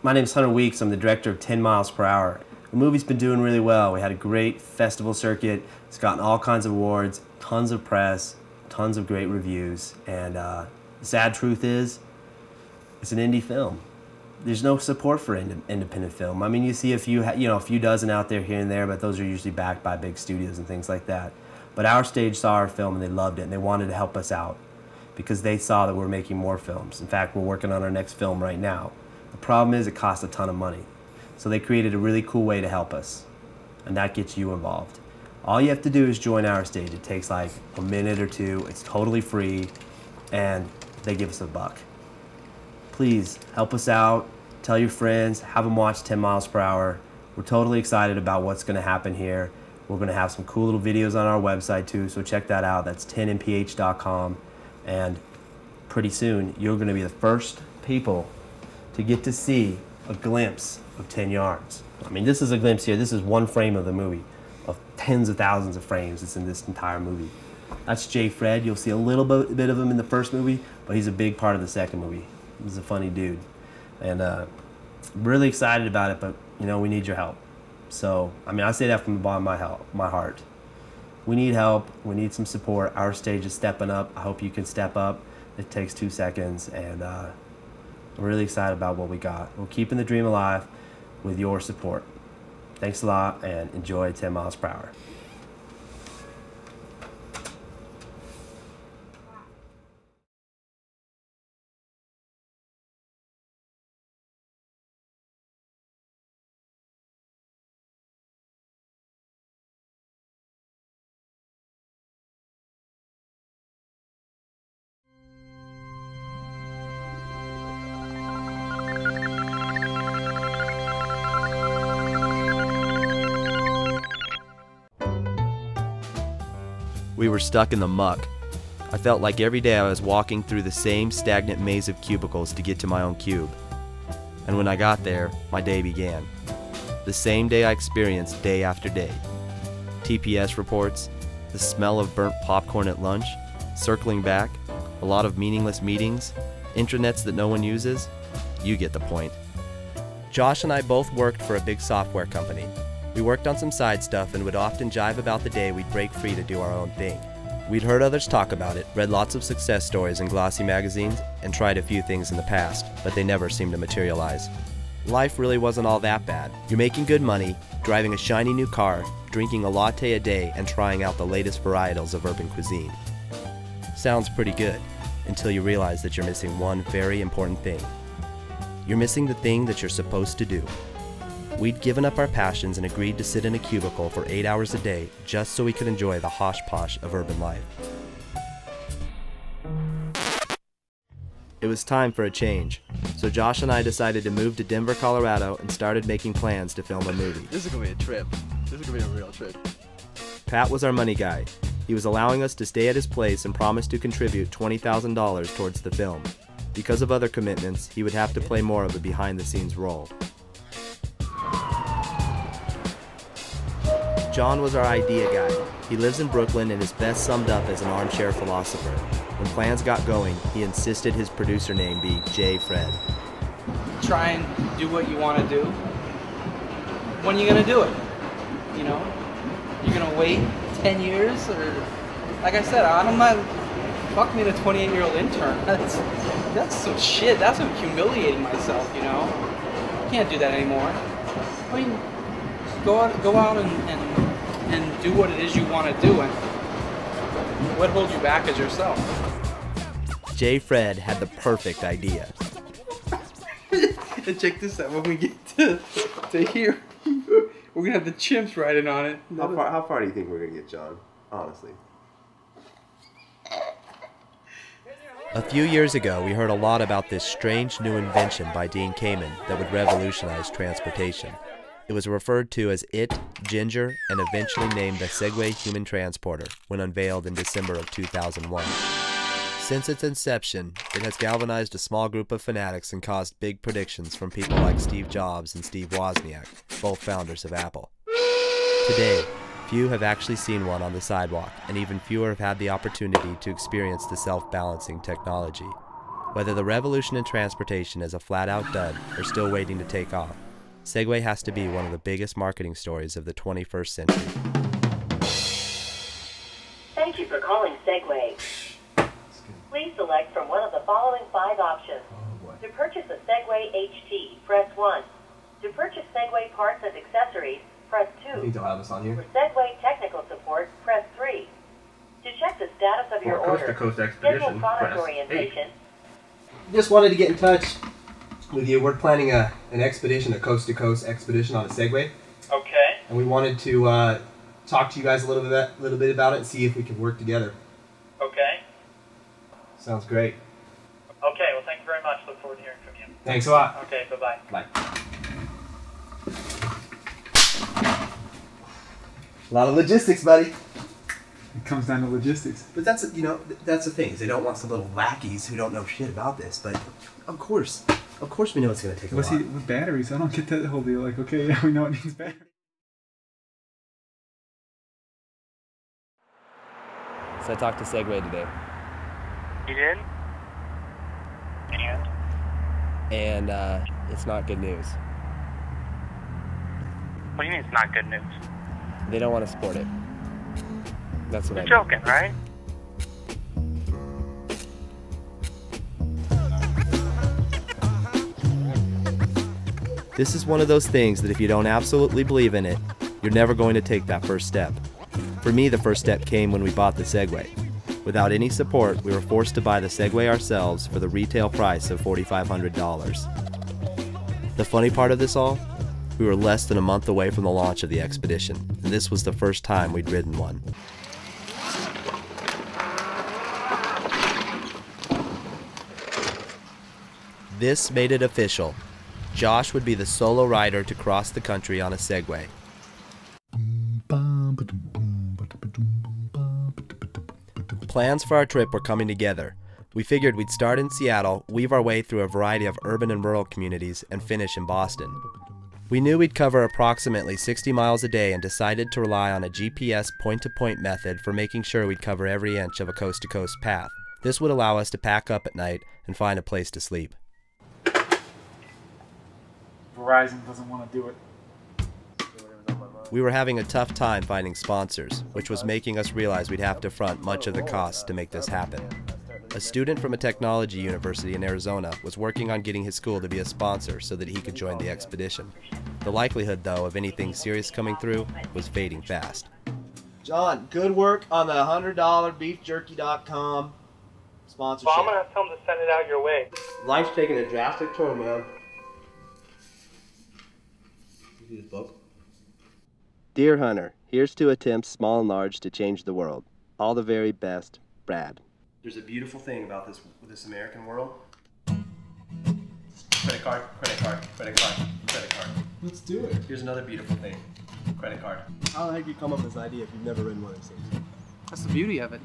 My name's Hunter Weeks. I'm the director of 10 Miles Per Hour. The movie's been doing really well. We had a great festival circuit. It's gotten all kinds of awards, tons of press, tons of great reviews. And the sad truth is, it's an indie film. There's no support for independent film. I mean, you see a few dozen out there here and there, but those are usually backed by big studios and things like that. But OurStage saw our film and they loved it, and they wanted to help us out because they saw that we're making more films. In fact, we're working on our next film right now. The problem is it costs a ton of money. So they created a really cool way to help us, and that gets you involved. All you have to do is join OurStage. It takes like a minute or two. It's totally free, and they give us $1. Please help us out. Tell your friends. Have them watch 10 Miles Per Hour. We're totally excited about what's going to happen here. We're going to have some cool little videos on our website too, so check that out. That's 10mph.com, and pretty soon you're going to be the first people to get to see a glimpse of 10 yards. I mean, this is a glimpse here. This is one frame of the movie, of tens of thousands of frames that's in this entire movie. That's Jay Fred. You'll see a little bit of him in the first movie, but he's a big part of the second movie. He's a funny dude. And I'm really excited about it, but you know, we need your help. So, I mean, I say that from the bottom of my heart. We need help. We need some support. OurStage is stepping up. I hope you can step up. It takes 2 seconds, and I'm really excited about what we got. We're keeping the dream alive with your support. Thanks a lot, and enjoy 10 Miles Per Hour. We were stuck in the muck. I felt like every day I was walking through the same stagnant maze of cubicles to get to my own cube. And when I got there, my day began. The same day I experienced day after day. TPS reports, the smell of burnt popcorn at lunch, circling back, a lot of meaningless meetings, intranets that no one uses. You get the point. Josh and I both worked for a big software company. We worked on some side stuff and would often jive about the day we'd break free to do our own thing. We'd heard others talk about it, read lots of success stories in glossy magazines, and tried a few things in the past, but they never seemed to materialize. Life really wasn't all that bad. You're making good money, driving a shiny new car, drinking a latte a day, and trying out the latest varietals of urban cuisine. Sounds pretty good, until you realize that you're missing one very important thing. You're missing the thing that you're supposed to do. We'd given up our passions and agreed to sit in a cubicle for 8 hours a day just so we could enjoy the hosh-posh of urban life. It was time for a change, so Josh and I decided to move to Denver, Colorado and started making plans to film a movie. This is gonna be a trip. This is gonna be a real trip. Pat was our money guy. He was allowing us to stay at his place and promised to contribute $20,000 towards the film. Because of other commitments, he would have to play more of a behind-the-scenes role. John was our idea guy. He lives in Brooklyn and is best summed up as an armchair philosopher. When plans got going, he insisted his producer name be Jay Fred. Try and do what you want to do. When are you going to do it? You know? You're going to wait 10 years? Or, like I said, I'm not... Fuck me, the 28-year-old intern. That's some shit. That's some humiliating myself, you know? Can't do that anymore. I mean, go out and do what it is you want to do, and what holds you back is yourself. Jay Fred had the perfect idea. And check this out, when we get to here, we're gonna have the chimps riding on it. How far do you think we're gonna get, John? Honestly. A few years ago, we heard a lot about this strange new invention by Dean Kamen that would revolutionize transportation. It was referred to as IT, Ginger, and eventually named the Segway Human Transporter when unveiled in December of 2001. Since its inception, it has galvanized a small group of fanatics and caused big predictions from people like Steve Jobs and Steve Wozniak, both founders of Apple. Today, few have actually seen one on the sidewalk, and even fewer have had the opportunity to experience the self-balancing technology. Whether the revolution in transportation is a flat-out dud or still waiting to take off, Segway has to be one of the biggest marketing stories of the 21st century. Thank you for calling Segway. Please select from one of the following 5 options. To purchase a Segway HT, press 1. To purchase Segway parts and accessories, press 2. I think they'll have us on here. For Segway technical support, press 3. To check the status of your order, schedule product orientation. Just wanted to get in touch with you. We're planning an expedition, a coast-to-coast expedition on a Segway. Okay. And we wanted to talk to you guys a little bit about it and see if we could work together. Okay. Sounds great. Okay, well, thank you very much. Look forward to hearing from you. Thanks a lot. Okay, bye-bye. Bye. A lot of logistics, buddy. It comes down to logistics. But that's, that's the thing. Is they don't want some little lackeys who don't know shit about this. But of course we know it's going to take a lot. With batteries, I don't get that whole deal. Like, okay, yeah, we know it needs batteries. So I talked to Segway today. You did? And it's not good news. What do you mean it's not good news? They don't want to support it. That's what You're joking, right? This is one of those things that if you don't absolutely believe in it, you're never going to take that first step. For me, the first step came when we bought the Segway. Without any support, we were forced to buy the Segway ourselves for the retail price of $4,500. The funny part of this all? We were less than a month away from the launch of the expedition, and this was the first time we'd ridden one. This made it official. Josh would be the solo rider to cross the country on a Segway. Plans for our trip were coming together. We figured we'd start in Seattle, weave our way through a variety of urban and rural communities, and finish in Boston. We knew we'd cover approximately 60 miles a day and decided to rely on a GPS point-to-point method for making sure we'd cover every inch of a coast-to-coast path. This would allow us to pack up at night and find a place to sleep. Verizon doesn't want to do it. We were having a tough time finding sponsors, which was making us realize we'd have to front much of the costs to make this happen. A student from a technology university in Arizona was working on getting his school to be a sponsor so that he could join the expedition. The likelihood, though, of anything serious coming through was fading fast. John, good work on the $100 beefjerky.com sponsorship. Well, I'm going to have to tell them to send it out your way. Life's taking a drastic turn, man. You see this book? Dear Hunter, here's to attempts small and large to change the world. All the very best, Brad. There's a beautiful thing about this American world. Credit card, credit card, credit card, credit card. Let's do it. Here's another beautiful thing. Credit card. How the heck you come up with this idea if you've never ridden one of these things? That's the beauty of it.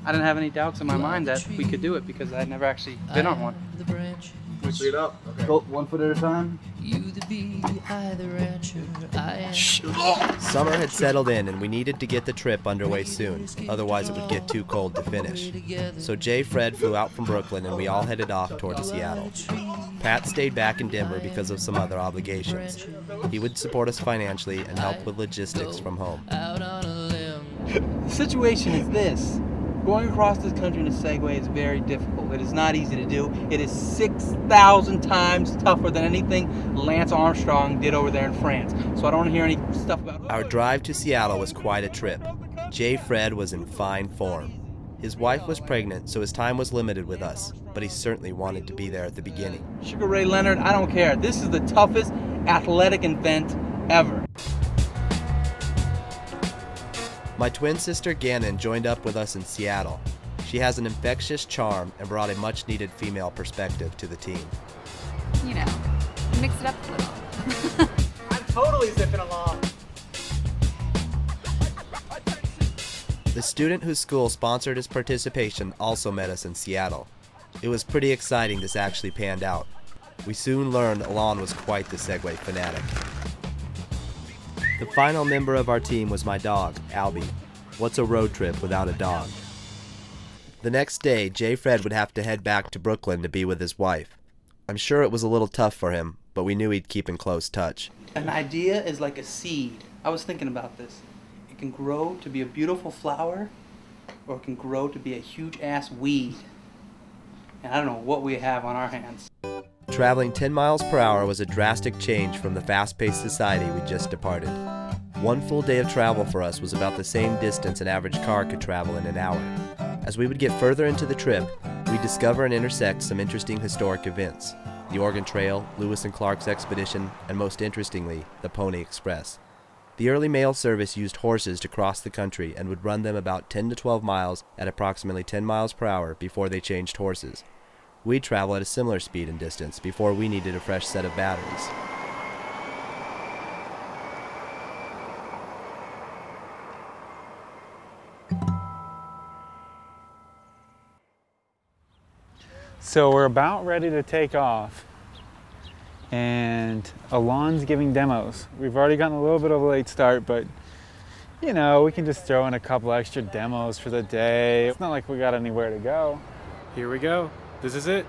I didn't have any doubts in my mind that we could do it because I'd never actually been on one. Straight up. Okay. Go 1 foot at a time. Summer had settled in and we needed to get the trip underway soon, otherwise it would get too cold to finish. So Jay Fred flew out from Brooklyn and we all headed off toward Seattle. Pat stayed back in Denver because of some other obligations. He would support us financially and help with logistics from home. The situation is this. Going across this country in a Segway is very difficult. It is not easy to do. It is 6,000 times tougher than anything Lance Armstrong did over there in France. So I don't want to hear any stuff about... Our drive to Seattle was quite a trip. Jay Fred was in fine form. His wife was pregnant, so his time was limited with us, but he certainly wanted to be there at the beginning. Sugar Ray Leonard, I don't care. This is the toughest athletic event ever. My twin sister Gannon joined up with us in Seattle. She has an infectious charm and brought a much-needed female perspective to the team. You know, mix it up a little. I'm totally zipping along. The student whose school sponsored his participation also met us in Seattle. It was pretty exciting this actually panned out. We soon learned Alon was quite the Segway fanatic. The final member of our team was my dog, Albie. What's a road trip without a dog? The next day, J. Fred would have to head back to Brooklyn to be with his wife. I'm sure it was a little tough for him, but we knew he'd keep in close touch. An idea is like a seed. I was thinking about this. It can grow to be a beautiful flower, or it can grow to be a huge-ass weed. And I don't know what we have on our hands. Traveling 10 miles per hour was a drastic change from the fast-paced society we just departed. One full day of travel for us was about the same distance an average car could travel in an hour. As we would get further into the trip, we'd discover and intersect some interesting historic events. The Oregon Trail, Lewis and Clark's expedition, and most interestingly, the Pony Express. The early mail service used horses to cross the country and would run them about 10 to 12 miles at approximately 10 miles per hour before they changed horses. We'd travel at a similar speed and distance before we needed a fresh set of batteries. So we're about ready to take off, and Alon's giving demos. We've already gotten a little bit of a late start, but you know, we can just throw in a couple extra demos for the day. It's not like we got anywhere to go. Here we go. This is it.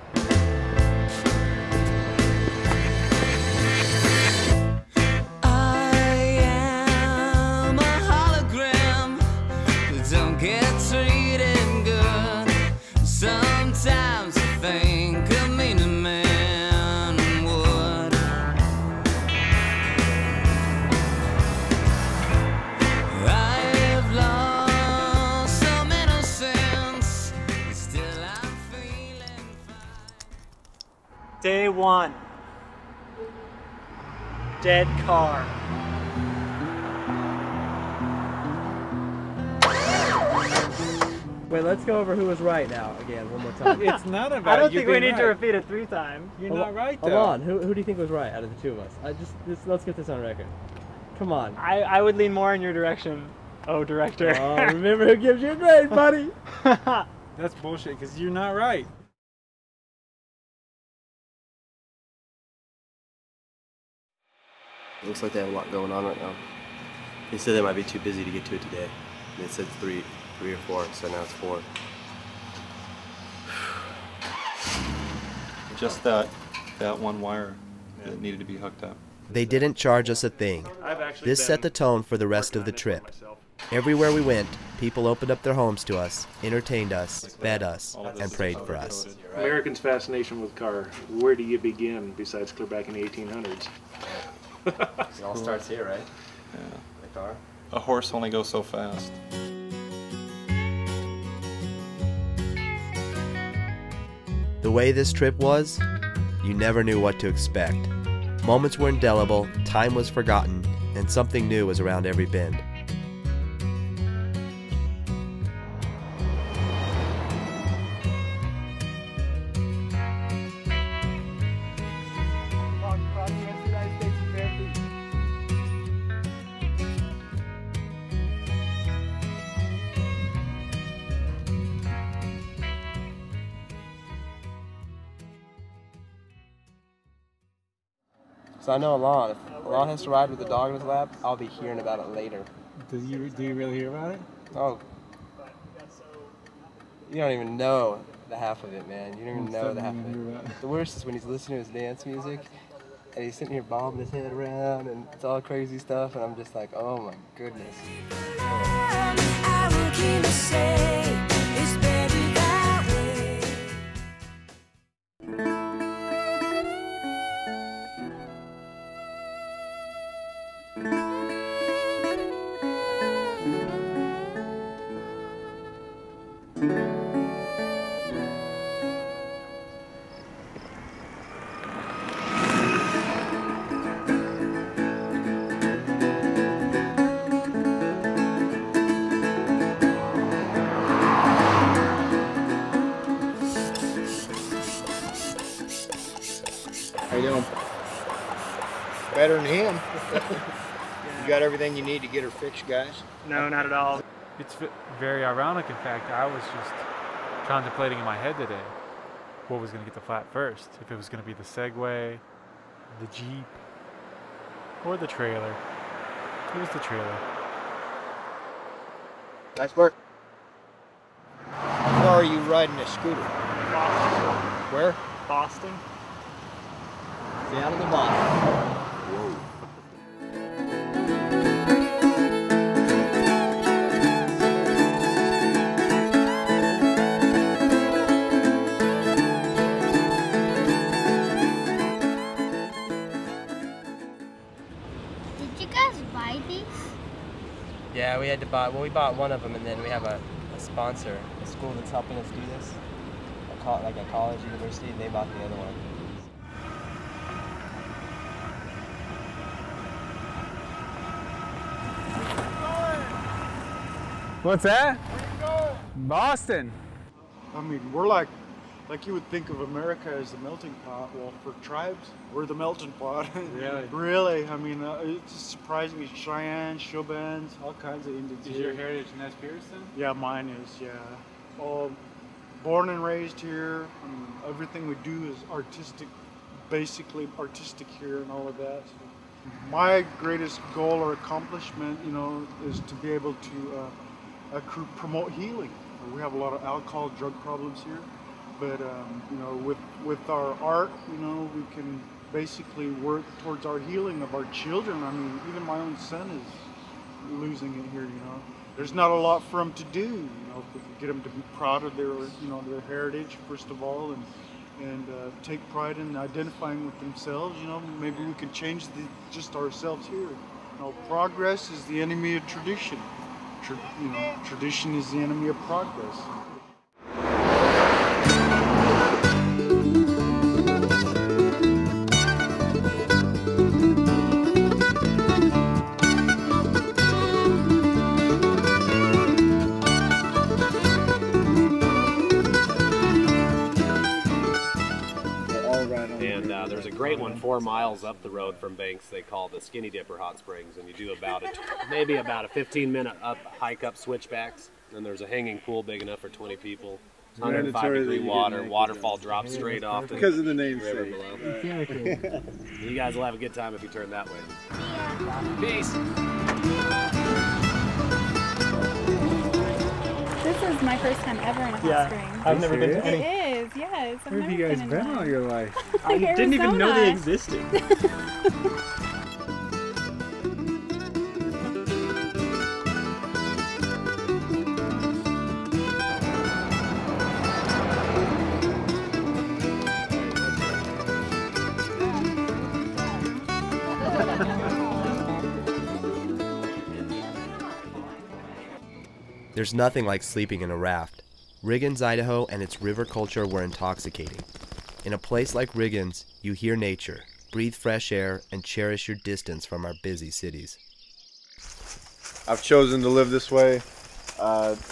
Day one. Dead car. Wait, let's go over who was right now again one more time. It's not about I don't you think we being need to right. repeat it 3 times. You're not right, though. Alon, who do you think was right out of the two of us? Let's get this on record. Come on. I would lean more in your direction, oh director. Oh, remember who gives you a grade, buddy. That's bullshit, because you're not right. It looks like they have a lot going on right now. They said they might be too busy to get to it today. They said three or four, so now it's 4. Just that one wire that needed to be hooked up. They didn't charge us a thing. This set the tone for the rest of the trip. Everywhere we went, people opened up their homes to us, entertained us, fed us, and prayed for us. Americans' fascination with car, where do you begin besides clear back in the 1800s? It all starts here, right? Yeah. The car? A horse only goes so fast. The way this trip was, you never knew what to expect. Moments were indelible, time was forgotten, and something new was around every bend. So I know Alon. If Alon has to ride with the dog in his lap, I'll be hearing about it later. Do you really hear about it? Oh. You don't even know the half of it, man. You don't even know the half of it. The worst is when he's listening to his dance music, and he's sitting here bobbing his head around, and it's all crazy stuff, and I'm just like, oh my goodness. How you doing? Better than him. You got everything you need to get her fixed, guys? No, not at all. It's very ironic, in fact. I was just contemplating in my head today what was going to get the flat first. If it was going to be the Segway, the Jeep, or the trailer. It was the trailer. Nice work. far are you riding a scooter? Boston. Where? Boston. Seattle to Boston. Did you guys buy these? Yeah, we had to buy, well, we bought one of them, and then we have a sponsor, a school that's helping us do this, like a college, university, and they bought the other one. What's that? Boston. I mean, we're like you would think of America as the melting pot. Well, for tribes, we're the melting pot. Really? Really. I mean, it's surprising. Cheyenne, Chobans, all kinds of Indians. Is your heritage Nez Perce then? Yeah, mine is, yeah. All born and raised here. Everything we do is artistic, basically artistic here and all of that. So my greatest goal or accomplishment, you know, is to be able to promote healing. We have a lot of alcohol, drug problems here, but you know, with our art, you know, we can basically work towards our healing of our children. I mean, even my own son is losing it here. You know, there's not a lot for them to do. You know, get them to be proud of their, you know, their heritage first of all, and take pride in identifying with themselves. You know, maybe we could change just ourselves here. You know, progress is the enemy of tradition. You know, tradition is the enemy of progress. And there's a great one 4 miles up the road from Banks they call the Skinny Dipper Hot Springs, and you do maybe about a 15-minute hike up switchbacks. Then there's a hanging pool big enough for 20 people. 105-degree water. Waterfall drops straight off because of the name river below. Exactly. You guys will have a good time if you turn that way. Peace. This is my first time ever in a hot spring. I've never been to any. It is, yes. Where have you guys been all your life? I didn't even know they existed. There's nothing like sleeping in a raft. Riggins, Idaho and its river culture were intoxicating. In a place like Riggins, you hear nature, breathe fresh air, and cherish your distance from our busy cities. I've chosen to live this way,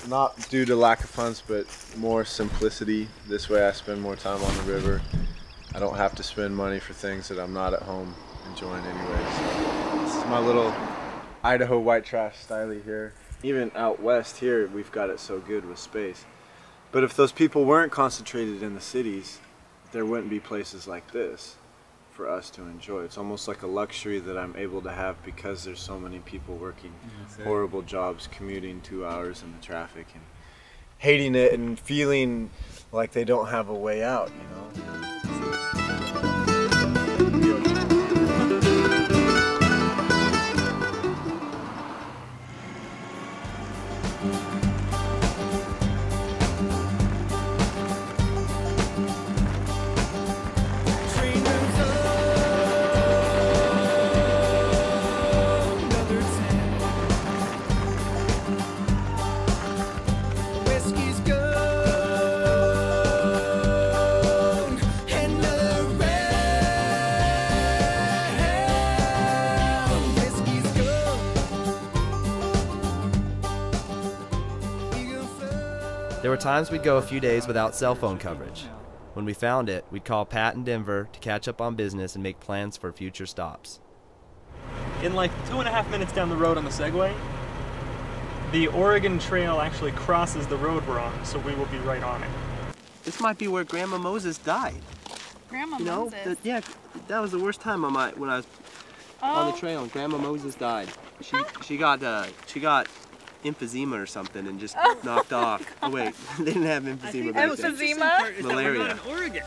not due to lack of funds, but more simplicity. This way I spend more time on the river. I don't have to spend money for things that I'm not at home enjoying anyway. So this is my little Idaho white trash style here. Even out west here, we've got it so good with space. But if those people weren't concentrated in the cities, there wouldn't be places like this for us to enjoy. It's almost like a luxury that I'm able to have because there's so many people working horrible jobs, commuting 2 hours in the traffic and hating it and feeling like they don't have a way out, you know? There were times we'd go a few days without cell phone coverage. When we found it, we'd call Pat in Denver to catch up on business and make plans for future stops. In like 2.5 minutes down the road on the Segway, the Oregon Trail actually crosses the road we're on, so we will be right on it. This might be where Grandma Moses died. Grandma You know, Moses? yeah, that was the worst time on when I was on the trail and Grandma Moses died. She got emphysema or something and just knocked off. Oh wait, they didn't have emphysema back then. Emphysema? Malaria. in Oregon.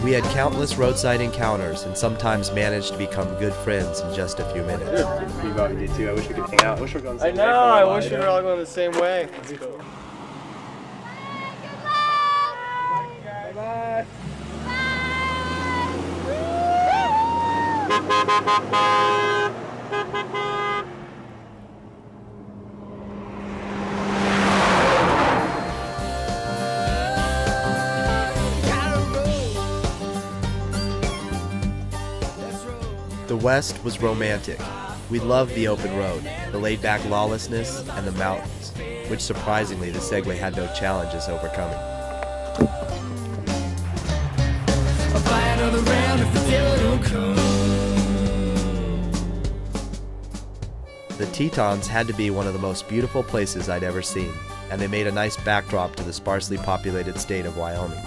We had countless roadside encounters and sometimes managed to become good friends in just a few minutes. Pretty about you too. I wish we could hang out. I wish we were going the same way. I know, I wish we were all going the same way. Let's go. Bye-bye. The West was romantic. We loved the open road, the laid-back lawlessness, and the mountains, which surprisingly the Segway had no challenges overcoming. The Tetons had to be one of the most beautiful places I'd ever seen, and they made a nice backdrop to the sparsely populated state of Wyoming.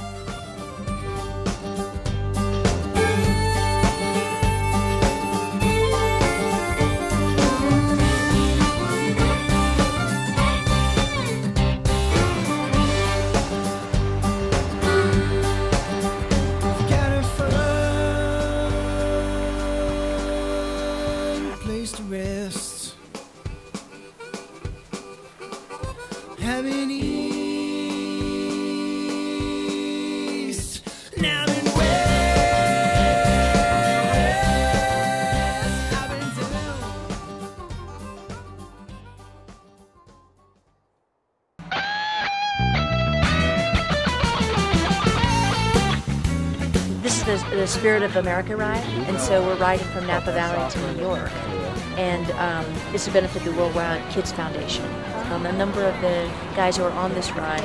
This is the Spirit of America ride, and so we're riding from Napa Valley to New York. And it's to benefit the Worldwide Kids Foundation. A number of the guys who are on this ride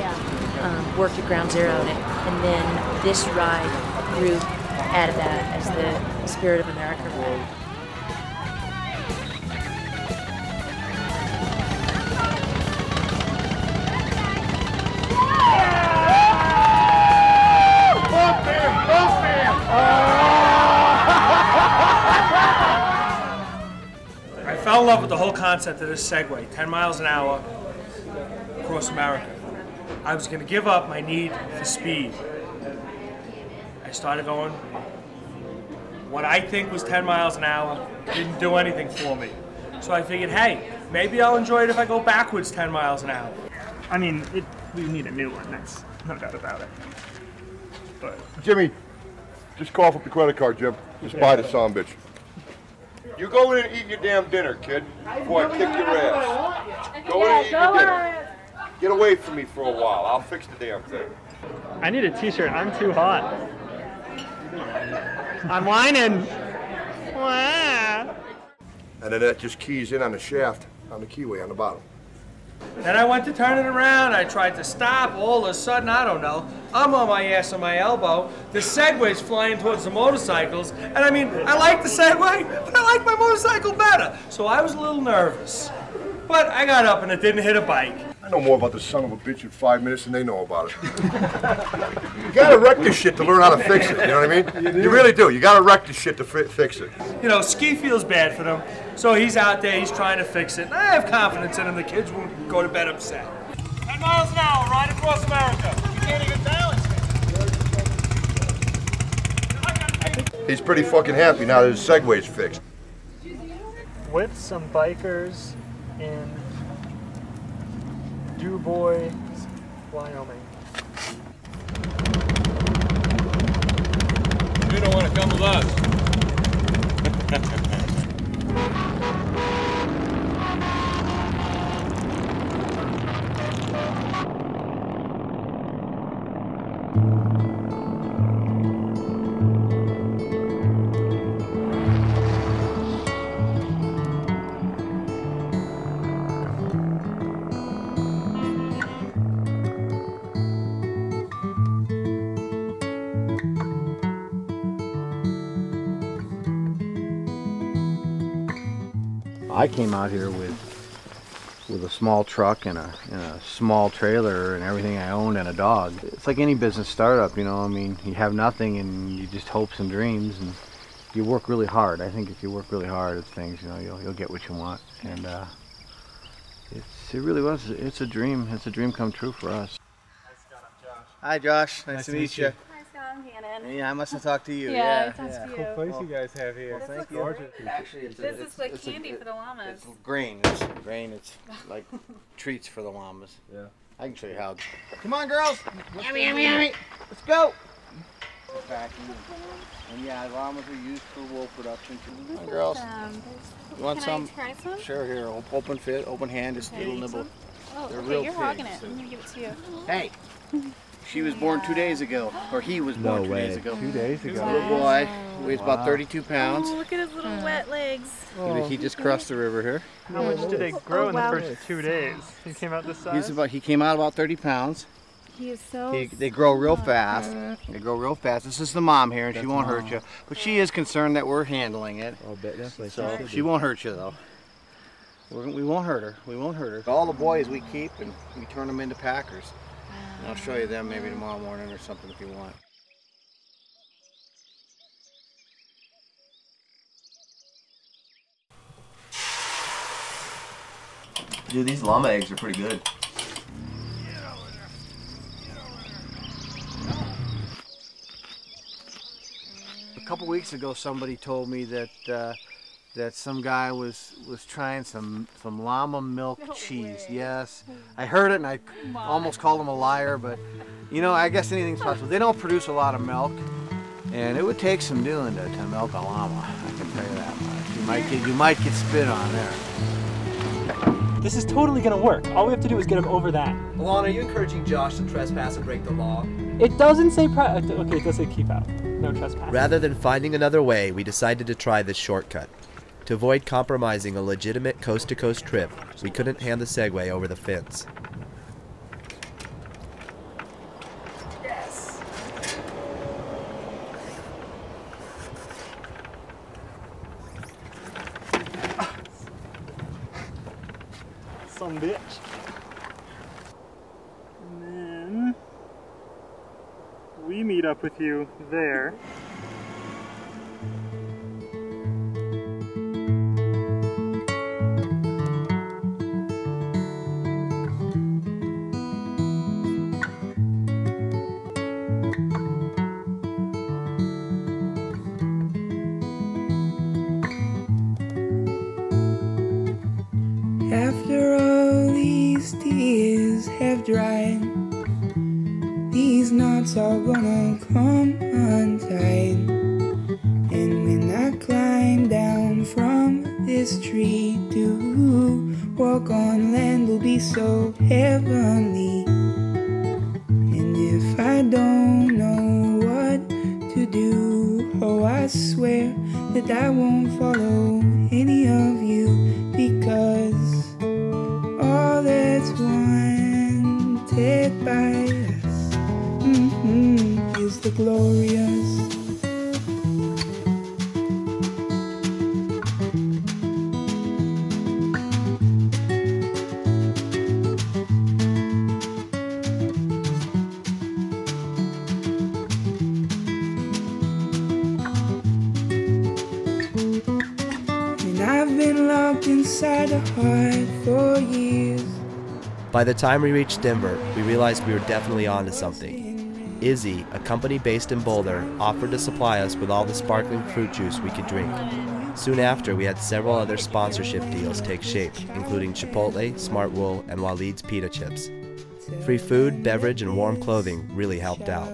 worked at Ground Zero, and then this ride grew out of that as the Spirit of America ride. I fell in love with the whole concept of this Segway, 10 miles an hour across America. I was going to give up my need for speed. I started going, what I think was 10 miles an hour didn't do anything for me. So I figured, hey, maybe I'll enjoy it if I go backwards 10 miles an hour. I mean, we need a new one, that's no doubt about it. But Jimmy, just cough up the credit card, Jim. Just buy the son bitch. You go in and eat your damn dinner, kid, before I kick your ass. Go in and eat your dinner. Get away from me for a while. I'll fix the damn thing. I need a t-shirt, I'm too hot. I'm whining. Wah. And then that just keys in on the shaft, on the keyway on the bottom. Then I went to turn it around, I tried to stop, all of a sudden, I don't know, I'm on my ass on my elbow, the Segway's flying towards the motorcycles, and I mean, I like the Segway, but I like my motorcycle better, so I was a little nervous. But I got up and it didn't hit a bike. I know more about the son of a bitch in 5 minutes than they know about it. You gotta wreck this shit to learn how to fix it, you know what I mean? You really do. You gotta wreck this shit to fix it. You know, Ski feels bad for them, so he's out there, he's trying to fix it, and I have confidence in him, the kids won't go to bed upset. 10 miles an hour, right across America. You can't even balance it. He's pretty fucking happy now that his Segway's fixed. With some bikers in DuBois, Wyoming. You don't want to come with us. I came out here with a small truck and a small trailer and everything I owned and a dog. It's like any business startup, you know. I mean, you have nothing and you just hopes and dreams, and you work really hard. I think if you work really hard at things, you know, you'll get what you want. And it really was. It's a dream. It's a dream come true for us. Hi, Josh. Nice to meet you. Hi, Scott. I'm Hannon. Yeah, I must have talked to you. Yeah, I talked to you. Cool place you guys have here. Well, Thank this you. looks great. Actually, This is like candy for the llamas. It's grain. It's grain. It's like treats for the llamas. Yeah. I can show you how. Come on, girls. Yummy, yummy, yummy. Let's go. Packing. And yeah, llamas are used for wool production too. Come on, girls. You want some? Can I try some? Sure. Here, open fit, open hand, just Okay, little nibble. Oh, They're okay, real you're pigs, hogging it. so- I'm gonna give it to you. Hey. She was born 2 days ago, or he was born 2 days ago. 2 days He was ago. a little boy, weighs about 32 pounds. Oh, look at his little wet legs. He just crossed the river here. How much did they grow in the wow. first 2 days? He came out this size? He came out about 30 pounds. He is so. They grow real fast. They grow real fast. This is the mom here, and she won't hurt you. But she is concerned that we're handling it. I'll bet definitely. So she won't hurt you though. We won't hurt her. We won't hurt her. All the boys we keep and we turn them into packers. And I'll show you them maybe tomorrow morning or something if you want. Dude, these llama eggs are pretty good. A couple weeks ago, somebody told me that that some guy was trying some llama milk cheese. Yes, I heard it and I almost called him a liar, but you know, I guess anything's possible. They don't produce a lot of milk, and it would take some doing to milk a llama. I can tell you that much. You might get spit on there. This is totally gonna work. All we have to do is get him over that. Alon, are you encouraging Josh to trespass and break the law? It doesn't say okay, it does say keep out. No trespassing. Rather than finding another way, we decided to try this shortcut. To avoid compromising a legitimate coast-to-coast trip, we couldn't hand the Segway over the fence. Yes. Some bitch. And then we meet up with you there. After all these tears have dried, these knots are gonna come untied. And when I climb down from this tree to walk on land will be so heavenly. And if I don't know what to do, oh, I swear that I won't follow any of you, because all that's wanted by us is the glorious. I've been locked inside a heart for years. By the time we reached Denver, we realized we were definitely onto something. Izzy, a company based in Boulder, offered to supply us with all the sparkling fruit juice we could drink. Soon after, we had several other sponsorship deals take shape, including Chipotle, Smart Wool, and Waleed's Pita Chips. Free food, beverage, and warm clothing really helped out.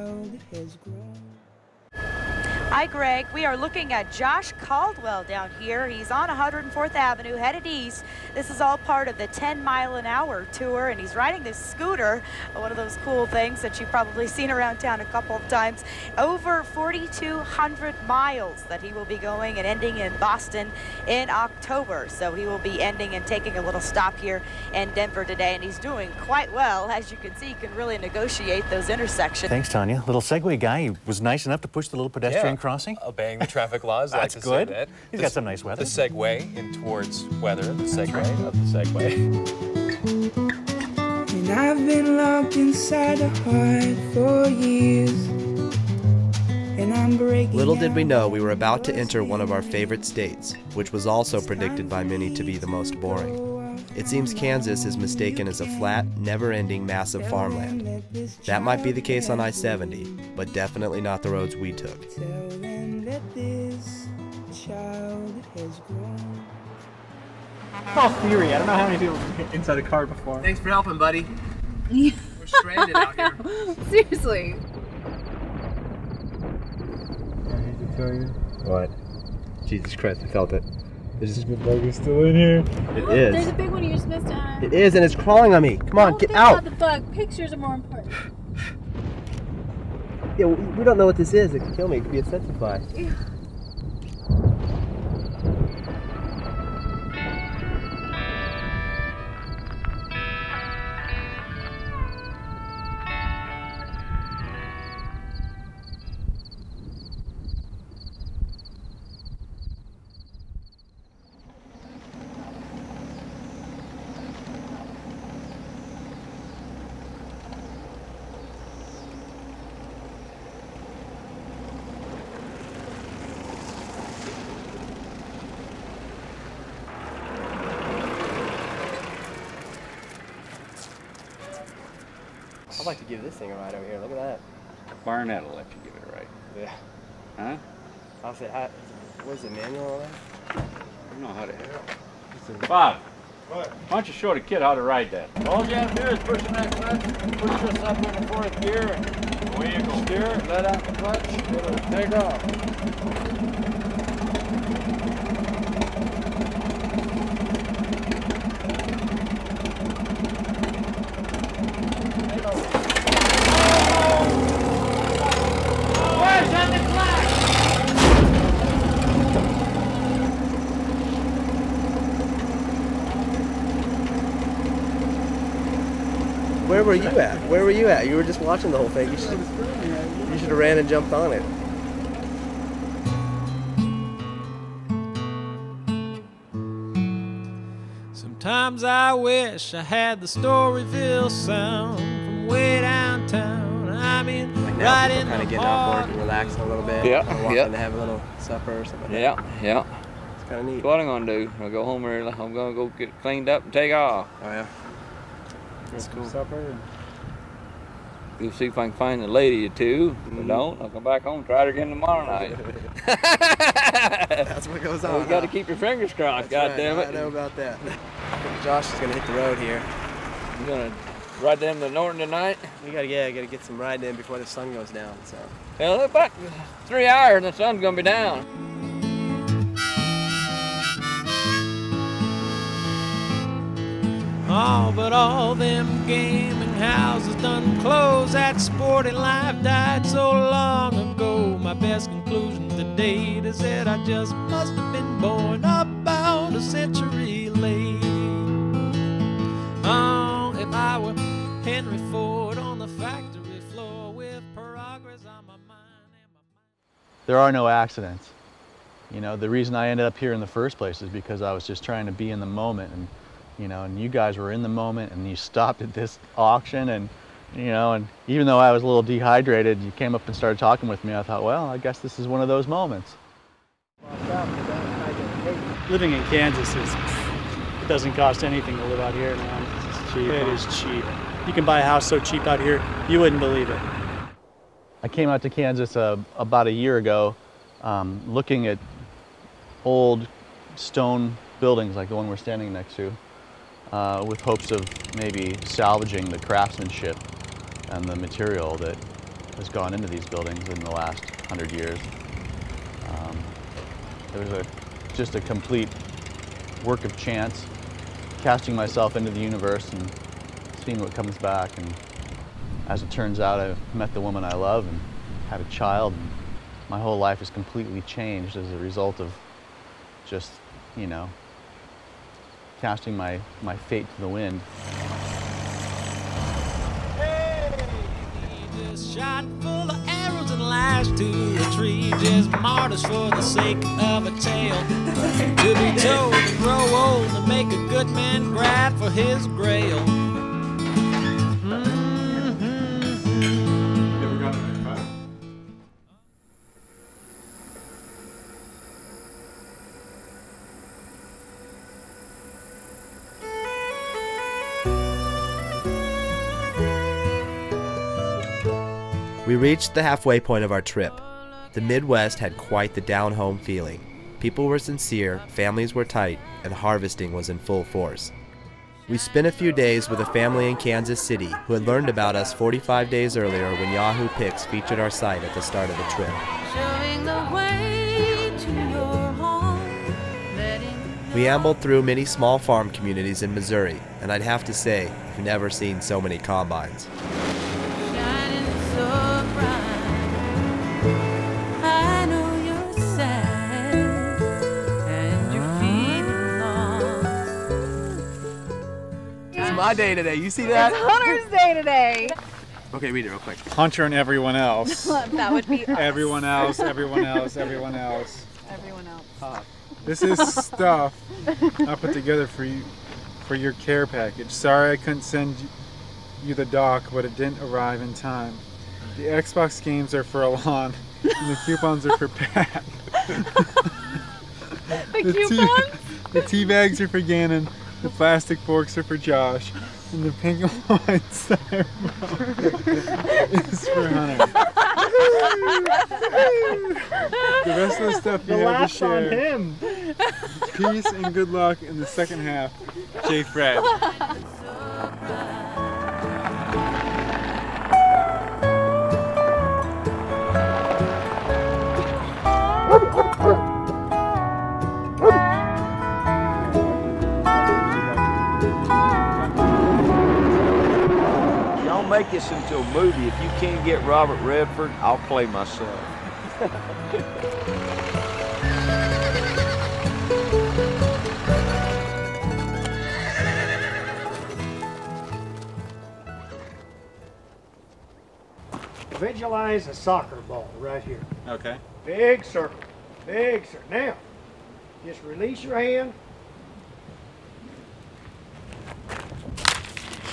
Hi, Greg. We are looking at Josh Caldwell down here. He's on 104th Avenue, headed east. This is all part of the 10-mile-an-hour tour, and he's riding this scooter, one of those cool things that you've probably seen around town a couple of times. Over 4,200 miles that he will be going and ending in Boston in October. So he will be ending and taking a little stop here in Denver today, and he's doing quite well. As you can see, he can really negotiate those intersections. Thanks, Tanya. Little Segway guy, he was nice enough to push the little pedestrian crossing? Obeying the traffic laws. That's like good. To say that. He's got some nice weather. The Segway in towards weather. The Segway of the Segway. And I've been locked inside a heart for years. And I'm breaking. Little did we know we were about to enter one of our favorite states, which was also predicted by many to be the most boring. It seems Kansas is mistaken as a flat, never-ending, massive farmland. That might be the case on I-70, but definitely not the roads we took. Tell them that this child has grown. It's all theory. I don't know how many people get inside a car before. Thanks for helping, buddy. We're stranded out here. Seriously. I hate to tell you. What? Jesus Christ, I felt it. This bug is still in here. It is. There's a big one you're supposed to have. It is, and it's crawling on me. Come on, Don't get think out. about the bug. Pictures are more important. Yeah, we don't know what this is. It could kill me. It could be a sense fly. I'd like to give this thing a ride over here. Look at that. Barnett will let you give it a ride. Yeah. Huh? I'll say, what is the manual on that? I don't know how to help. Bob, what? Why don't you show the kid how to ride that? All you have to do is push in that clutch, push this up in the fourth gear, and away you go. Steer it, let out the clutch, it'll take off. Where were you at? Where were you at? You were just watching the whole thing. You should have ran and jumped on it. Sometimes I wish I had the Storyville sound from way downtown. I mean, like now right people in kind the of getting heart. outdoors and relaxing a little bit. Yeah, walking to have a little supper or something. Yeah, like that. yeah. It's kind of neat. That's what I'm gonna do. I'll go home early. I'm gonna go get cleaned up and take off. Oh yeah. That's cool. Supper. Go see if I can find a lady or two. If I don't, I'll come back home and try it again tomorrow night. That's what goes on. You got to keep your fingers crossed. God damn it! I know about that. I think Josh is gonna hit the road here. You gonna ride down to Norton tonight? We gotta get some riding in before the sun goes down. So. Well, about 3 hours and the sun's gonna be down. Oh, but all them gaming houses done closed. That sporting life died so long ago. My best conclusion to date is that I just must have been born about a century late. Oh, if I were Henry Ford on the factory floor with progress on my mind and my mind. There are no accidents. You know, the reason I ended up here in the first place is because I was just trying to be in the moment, and you know, and you guys were in the moment, and you stopped at this auction, and you know, and even though I was a little dehydrated, you came up and started talking with me. I thought, well, I guess this is one of those moments. Living in Kansas it doesn't cost anything to live out here, man. It's cheap. It is cheap. You can buy a house so cheap out here, you wouldn't believe it. I came out to Kansas about a year ago, looking at old stone buildings like the one we're standing next to, with hopes of maybe salvaging the craftsmanship and the material that has gone into these buildings in the last 100 years. It was just a complete work of chance, casting myself into the universe and seeing what comes back. And as it turns out, I met the woman I love and had a child. And my whole life has completely changed as a result of just, you know, casting my fate to the wind. Hey, this shot full of arrows hands and lashed to a tree, just martyrs for the sake of a tale. To be told to grow old and make a good man grab for his grail. We reached the halfway point of our trip. The Midwest had quite the down-home feeling. People were sincere, families were tight, and harvesting was in full force. We spent a few days with a family in Kansas City who had learned about us 45 days earlier when Yahoo Pics featured our site at the start of the trip. We ambled through many small farm communities in Missouri, and I'd have to say, I've never seen so many combines. My day today, you see that? It's Hunter's day today. Okay, read it real quick. Hunter and everyone else. That would be us. Everyone else, everyone else, everyone else. Everyone else. This is stuff I put together for you, for your care package. Sorry I couldn't send you the dock, but it didn't arrive in time. The Xbox games are for Alon, and the coupons are for Pat. The coupons? The tea bags are for Gannon. The plastic forks are for Josh, and the pink and white styrofoam is for Hunter. The rest of the stuff you have to share. On him. Peace and good luck in the second half. J. Fred. Make this into a movie. If you can't get Robert Redford, I'll play myself. Visualize a soccer ball right here. Okay. Big circle. Big circle. Now, just release your hand.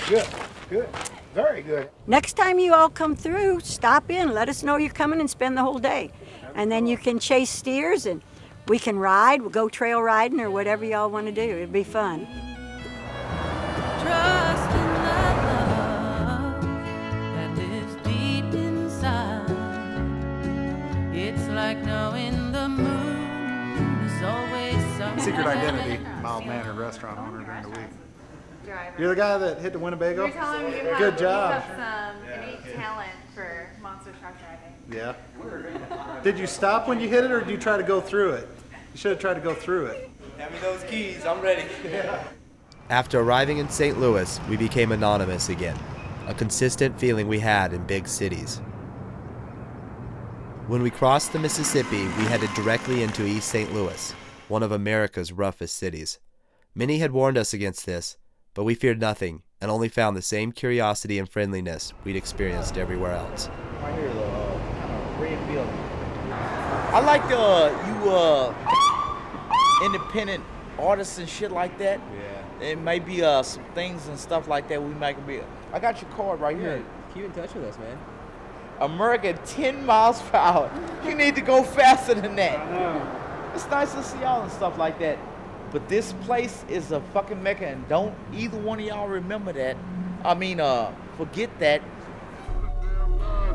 Good. Good. Very good. Next time you all come through, stop in, let us know you're coming and spend the whole day. And then you can chase steers and we can ride, we'll go trail riding or whatever y'all want to do. It'd be fun. Trust in the love that lives deep inside. It's like knowing the moon is always somewhere. Secret identity, mild-mannered restaurant owner during the week. You're the guy that hit the Winnebago? You're telling me you Good have job. some innate talent for monster truck driving. Yeah. Did you stop when you hit it or did you try to go through it? You should have tried to go through it. Hand me those keys, I'm ready. After arriving in St. Louis, we became anonymous again, a consistent feeling we had in big cities. When we crossed the Mississippi, we headed directly into East St. Louis, one of America's roughest cities. Many had warned us against this, but we feared nothing and only found the same curiosity and friendliness we'd experienced everywhere else. Right here, the kind of red building. I like independent artists and shit like that. Yeah. It may be some things and stuff like that we might be. I got your card right here. Keep in touch with us, man. America 10 miles per hour. You need to go faster than that. I know. It's nice to see y'all and stuff like that. But this place is a fucking mecca, and don't either one of y'all remember that. I mean, forget that.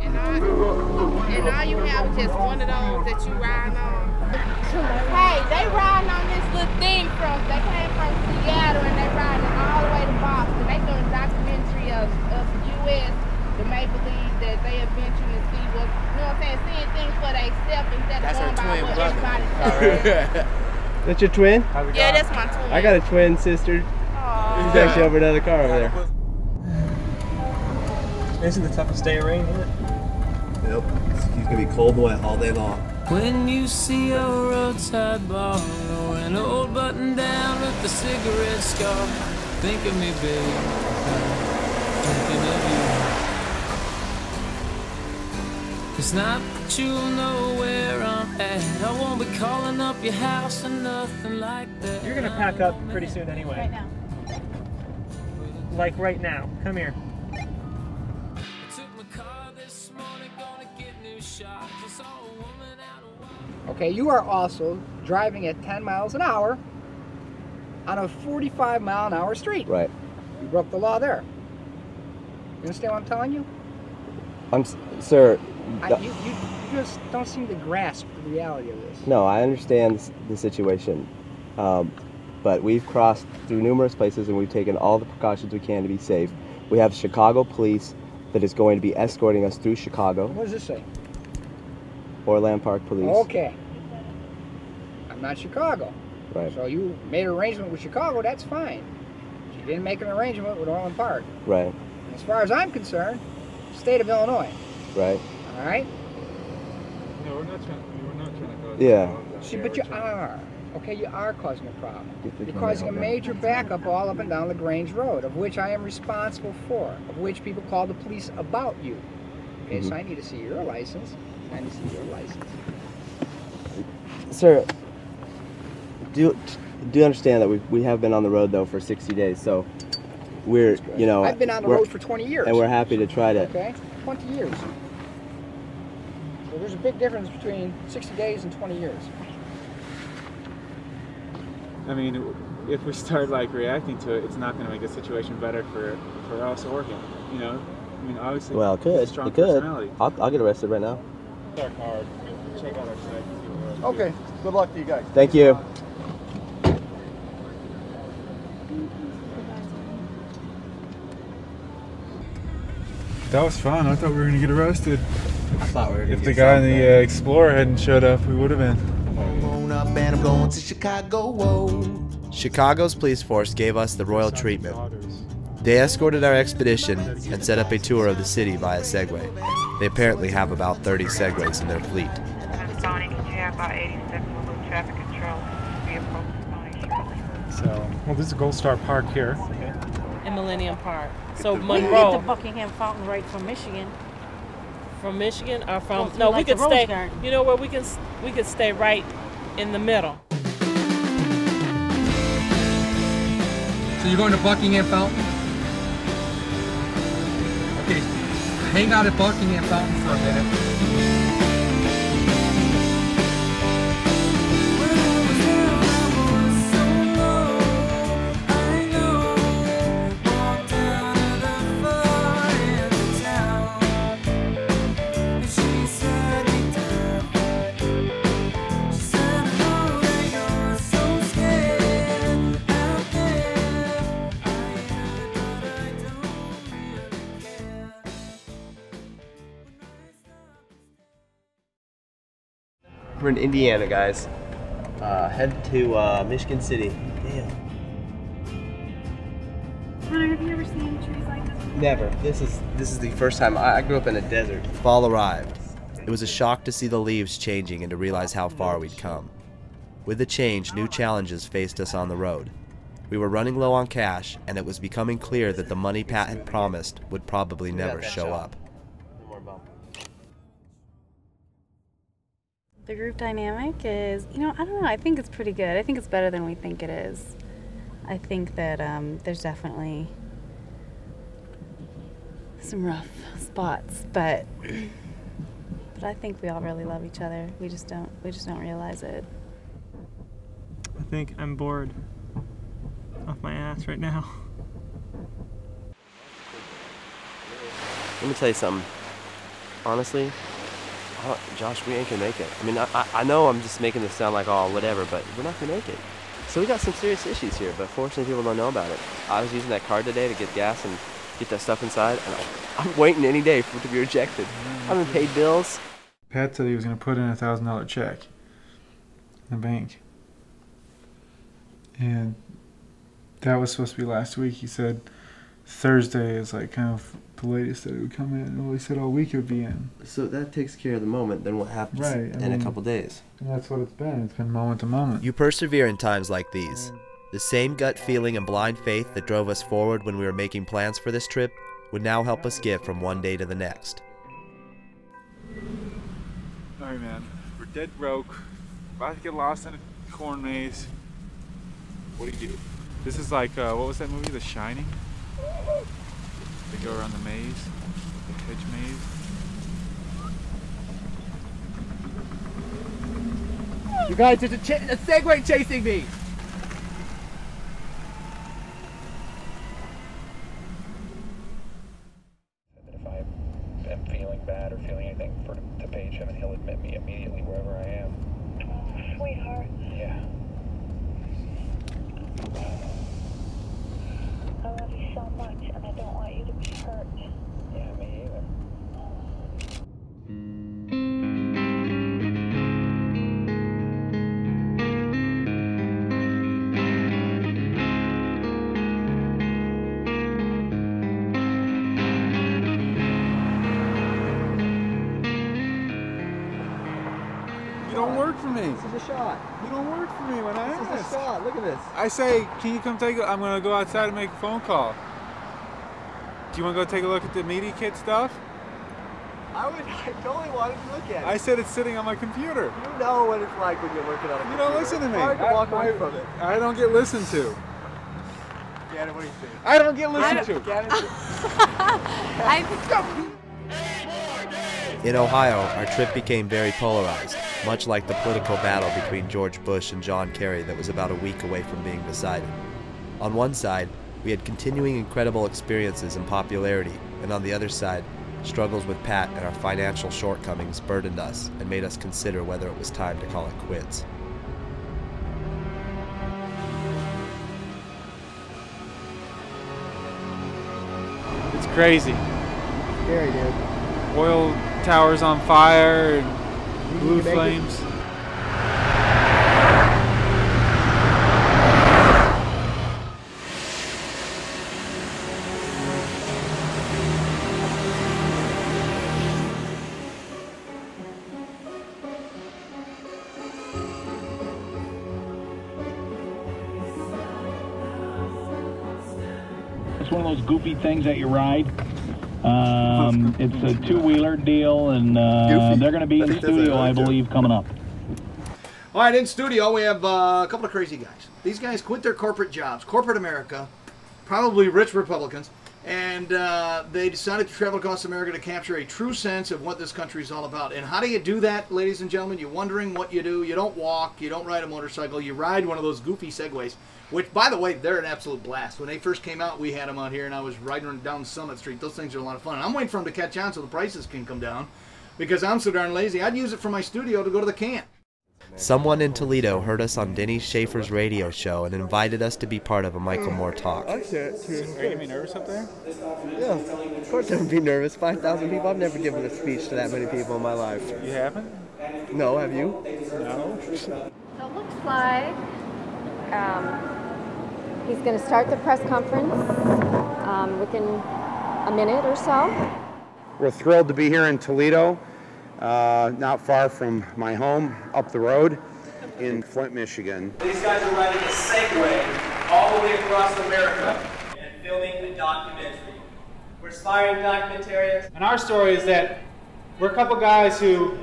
And all you have is just one of those that you ride on. Hey, they riding on this little thing they came from Seattle and they riding all the way to Boston. They doing a documentary of the U.S. that may believe that they eventually see what, you know what I'm saying, seeing things for themselves instead of going by what everybody says. That's your twin? Yeah, that's my twin. I got a twin sister. She's actually over another car over there. Isn't the toughest day of rain, isn't it? Yep. He's gonna be cold and wet all day long. When you see a roadside bar or an old button down with a cigarette scar, think of me, babe. Thinking of you. It's not that you'll know where I'm at. I won't be calling up your house or nothing like that. You're gonna pack up pretty soon anyway. Right now. Like right now. Come here. Okay, you are also driving at 10 miles an hour on a 45-mile-an-hour street. Right. You broke the law there. You understand what I'm telling you? Sir. You just don't seem to grasp the reality of this. No, I understand the situation, but we've crossed through numerous places and we've taken all the precautions we can to be safe. We have Chicago police that is going to be escorting us through Chicago. What does this say? Orland Park Police. Okay. I'm not Chicago. Right. So you made an arrangement with Chicago, that's fine. You didn't make an arrangement with Orland Park. Right. As far as I'm concerned, state of Illinois. Right. All right? No, we're not trying to cause Yeah. See, but you are. Okay, you are causing a problem. You're causing a major backup all up and down LaGrange Road, of which I am responsible for, of which people call the police about you. Okay, so I need to see your license. I need to see your license. Sir, do you understand that we have been on the road though for 60 days, so we're, you know, I've been on the road for 20 years. And we're happy to try to. Okay, 20 years. So there's a big difference between 60 days and 20 years. I mean, if we start like reacting to it, it's not going to make the situation better for us or him. You know, I mean, obviously. Well, it could. Strong It could. personality. I'll get arrested right now. Our card. Check out our site. Okay. Good luck to you guys. Thank you. That was fun. I thought we were going to get arrested. I thought we were going to. If the guy in the Explorer hadn't showed up, we would have been. Up and I'm going to Chicago. Whoa. Chicago's police force gave us the royal treatment. They escorted our expedition and set up a tour of the city via Segway. They apparently have about 30 Segways in their fleet. So, well, this is Gold Star Park here. In Millennium Park. So We can Monroe. get the Buckingham Fountain right from Michigan. From Michigan or from? Well, No, like we the could Rose stay. Garden. You know where we could stay right in the middle. So you're going to Buckingham Fountain? Okay, hang out at Buckingham Fountain for a minute. We're in Indiana, guys. Head to Michigan City. Damn. Hunter, have you ever seen trees like this before? Never. This is the first time. I grew up in a desert. Fall arrived. It was a shock to see the leaves changing and to realize how far we'd come. With the change, new challenges faced us on the road. We were running low on cash, and it was becoming clear that the money Pat had promised would probably never show up. The group dynamic is, I don't know, I think it's pretty good. I think it's better than we think it is. I think that there's definitely some rough spots, but I think we all really love each other. We just don't realize it. I think I'm bored off my ass right now. Let me tell you something. Honestly, Josh, we ain't gonna make it. I mean, I know I'm just making this sound like, oh, whatever, but we're not gonna make it. So we got some serious issues here, but fortunately people don't know about it. I was using that card today to get gas and get that stuff inside, and I'm waiting any day for it to be rejected. I haven't paid bills. Pat said he was going to put in a $1,000 check in the bank. And that was supposed to be last week. He said Thursday is like kind of the latest that it would come in. Well, he said all week it would be in. So that takes care of the moment, then what happens in a couple days? And that's what it's been. It's been moment to moment. You persevere in times like these. The same gut feeling and blind faith that drove us forward when we were making plans for this trip would now help us get from one day to the next. Alright, man. We're dead broke. About to get lost in a corn maze. What do you do? This is like, what was that movie? The Shining? They go around the maze, the hedge maze. You guys, there's a Segway chasing me! If I am feeling bad or feeling anything, to page him and he'll admit me immediately wherever I am. Oh, sweetheart. Yeah. I love you so much, and I don't want you to be hurt. Yeah, me either. You don't work for me. This is a shot. You don't work for me when I ask. This is a shot. Look at this. I say, can you come take a, I'm going to go outside and make a phone call. Do you want to go take a look at the media kit stuff? I totally wanted to look at it. I said it's sitting on my computer. You know what it's like when you're working on a computer. You don't listen to me. It's hard to walk away from it. I don't get listened to. Janet, what do you think? I don't get listened to. In Ohio, our trip became very polarized, much like the political battle between George Bush and John Kerry that was about a week away from being decided. On one side, we had continuing incredible experiences and popularity, and on the other side, struggles with Pat and our financial shortcomings burdened us and made us consider whether it was time to call it quits. It's crazy. Scary, dude. Oil towers on fire and blue flames. It's one of those goofy things that you ride. It's a two-wheeler deal, and they're going to be in studio, I believe, coming up. All right, in studio, we have a couple of crazy guys. These guys quit their corporate jobs, corporate America, probably rich Republicans, and they decided to travel across America to capture a true sense of what this country is all about. And how do you do that, ladies and gentlemen? You're wondering what you do. You don't walk. You don't ride a motorcycle. You ride one of those goofy Segways, which, by the way, they're an absolute blast. When they first came out, we had them out here, and I was riding down Summit Street. Those things are a lot of fun. And I'm waiting for them to catch on so the prices can come down, because I'm so darn lazy. I'd use it for my studio to go to the camp. Someone in Toledo heard us on Denny Schaefer's radio show and invited us to be part of a Michael Moore talk. Are you going to be nervous up there? Yeah, of course I would be nervous. 5,000 people. I've never given a speech to that many people in my life. You haven't? No, have you? No. So it looks like he's going to start the press conference within a minute or so. We're thrilled to be here in Toledo, not far from my home, up the road in Flint, Michigan. These guys are riding a Segway all the way across America and filming a documentary. We're aspiring documentarians. And our story is that we're a couple guys who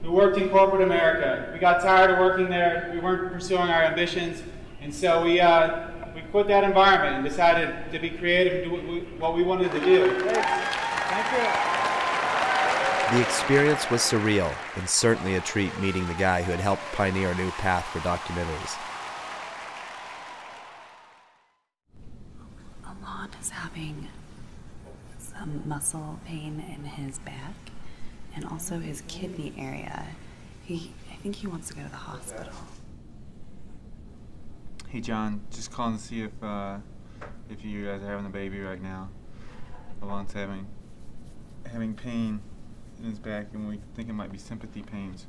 worked in corporate America. We got tired of working there. We weren't pursuing our ambitions, and so we quit that environment and decided to be creative and do what we wanted to do. Thank you. The experience was surreal, and certainly a treat meeting the guy who had helped pioneer a new path for documentaries. Alon is having some muscle pain in his back and also his kidney area. I think he wants to go to the hospital. Hey John, just calling to see if you guys are having a baby right now. Alon's having pain in his back, and we think it might be sympathy pains.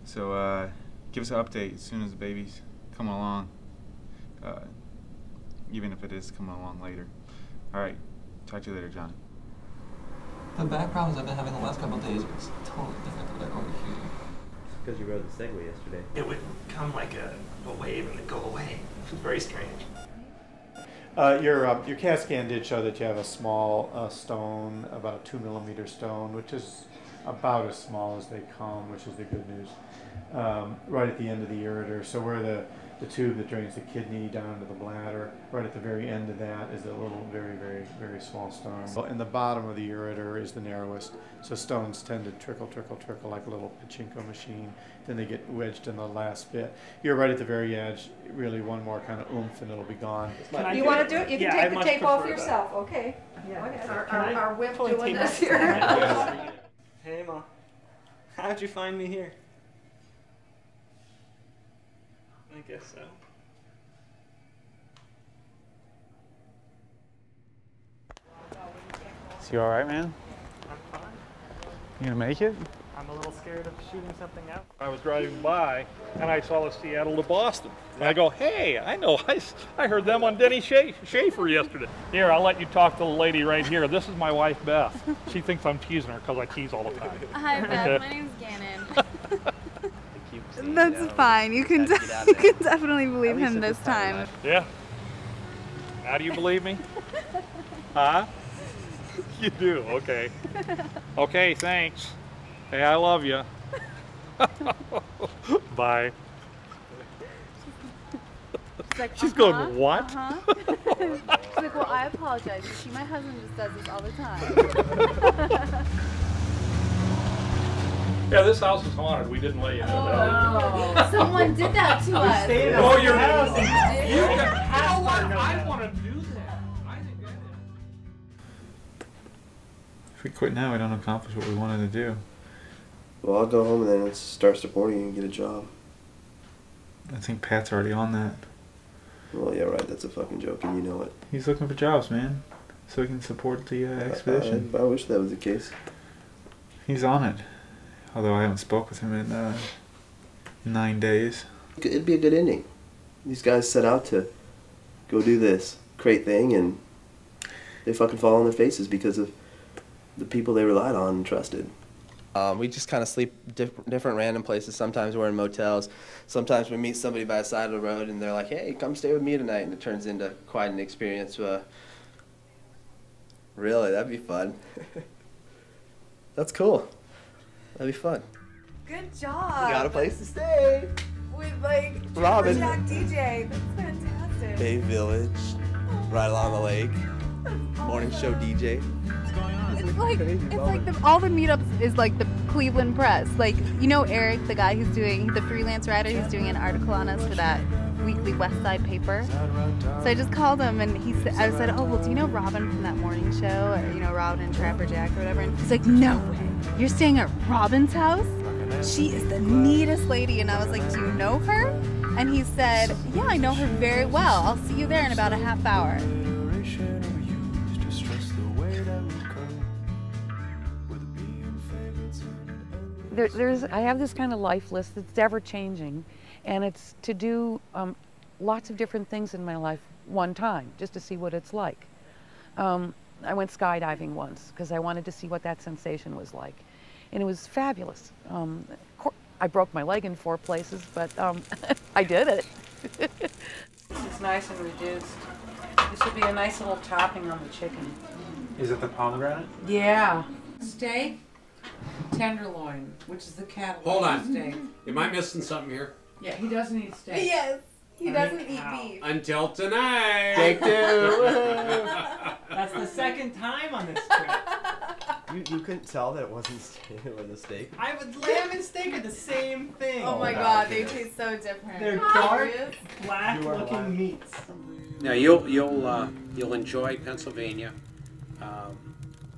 So give us an update as soon as the baby's coming along, even if it is coming along later. All right, talk to you later, John. The back problems I've been having the last couple of days was totally different than what I already feel. Because you rode the Segway yesterday. It would come like a wave and then go away. It was very strange. Your CAT scan did show that you have a small stone, about a 2 millimeter stone, which is about as small as they come, which is the good news. Right at the end of the ureter, so where the tube that drains the kidney down to the bladder, right at the very end of that is a little very, very, very small stone. And the bottom of the ureter is the narrowest, so stones tend to trickle, trickle, trickle like a little pachinko machine. Then they get wedged in the last bit. You're right at the very edge, really one more kind of oomph and it'll be gone. You want to do it? You can take the tape off yourself, okay? Yeah. Our whip doing this here. Hey, Ma. How'd you find me here? I guess so. Is you alright, man? I'm fine. You gonna make it? I'm a little scared of shooting something out. I was driving by and I saw the Seattle to Boston. And I go, hey, I know, I heard them on Denny Schaefer yesterday. Here, I'll let you talk to the lady right here. This is my wife, Beth. She thinks I'm teasing her because I tease all the time. Hi, Beth. Okay. My name's Gannon. That's fine. You can definitely believe him this time. Yeah? How do you believe me? Huh? You do, okay. Okay, thanks. Hey, I love you. Bye. She's like, She's going, what? She's like, well, I apologize. You see, my husband just does this all the time. Yeah, this house is haunted. We didn't let you know that. Someone did that to us. Oh, your house. You I want to do that. If we quit now, we don't accomplish what we wanted to do. Well, I'll go home and then start supporting you and get a job. I think Pat's already on that. Well, yeah, right. That's a fucking joke, and you know it. He's looking for jobs, man, so he can support the expedition. I wish that was the case. He's on it. Although I haven't spoke with him in 9 days. It'd be a good ending. These guys set out to go do this great thing, and they fucking fall on their faces because of the people they relied on and trusted. We just kind of sleep different random places. Sometimes we're in motels. Sometimes we meet somebody by the side of the road and they're like, hey, come stay with me tonight. And it turns into quite an experience. Really, that'd be fun. That's cool. That'd be fun. Good job. We got a place to stay. With like Robin. Jack DJ. That's fantastic. Bay Village, right along the lake. Morning show DJ. It's like all the meetups is like the Cleveland Press. Like, you know Eric, the guy who's doing, the freelance writer who's doing an article on us for that weekly West Side paper. So I just called him and I said, oh, well, do you know Robin from that morning show? Or, you know, Robin and Trapper Jack or whatever? And he's like, no way. You're staying at Robin's house? She is the neatest lady. And I was like, do you know her? And he said, yeah, I know her very well. I'll see you there in about a half hour. I have this kind of life list that's ever changing, and it's to do lots of different things in my life one time, just to see what it's like. I went skydiving once because I wanted to see what that sensation was like, and it was fabulous. I broke my leg in 4 places, but I did it. It's nice and reduced. This would be a nice little topping on the chicken. Is it the pomegranate? Yeah. Steak, tenderloin, which is the catalog Hold on. steak. Am I missing something here? Yeah, he doesn't eat steak. Yes, he doesn't eat beef. Until tonight. Steak too. That's the second time on this trip. You couldn't tell that it wasn't a steak. I would lamb and steak are the same thing. Oh my god, they taste so different. They're dark, black-looking meats. Now you'll enjoy Pennsylvania.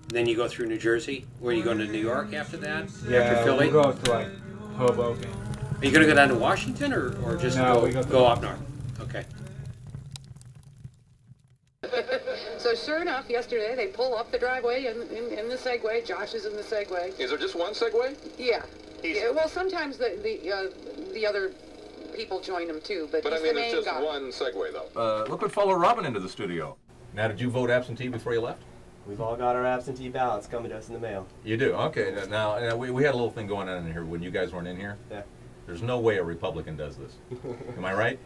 Then you go through New Jersey. Where you going to New York after that? Yeah, after Philly? we'll go to like Hoboken. Are you going to go down to Washington or just go up north? Okay. So sure enough, yesterday they pull up the driveway in the Segway. Josh is in the Segway. Is there just one Segway? Yeah. Yeah, well, sometimes the other people join him too, but I he's mean, the it's main just guy. one Segway, though. Look what followed Robin into the studio. Now, did you vote absentee before you left? We've all got our absentee ballots coming to us in the mail. You do? Okay. Now we had a little thing going on in here when you guys weren't in here. Yeah. There's no way a Republican does this. Am I right?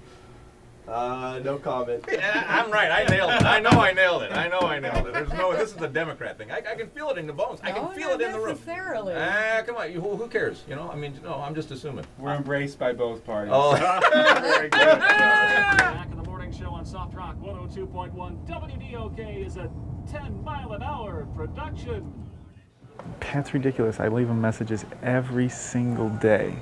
No comment. Yeah, I'm right. I nailed it. I know I nailed it. I know I nailed it. There's no. This is a Democrat thing. I can feel it in the bones. I can feel it in the room. Necessarily. Come on. Who cares? You know. I mean, no. I'm just assuming. We're embraced by both parties. Oh. Very good. Back in the morning show on Soft Rock 102.1 WDOK is a 10-mile-an-hour production. Pat's ridiculous. I leave him messages every single day.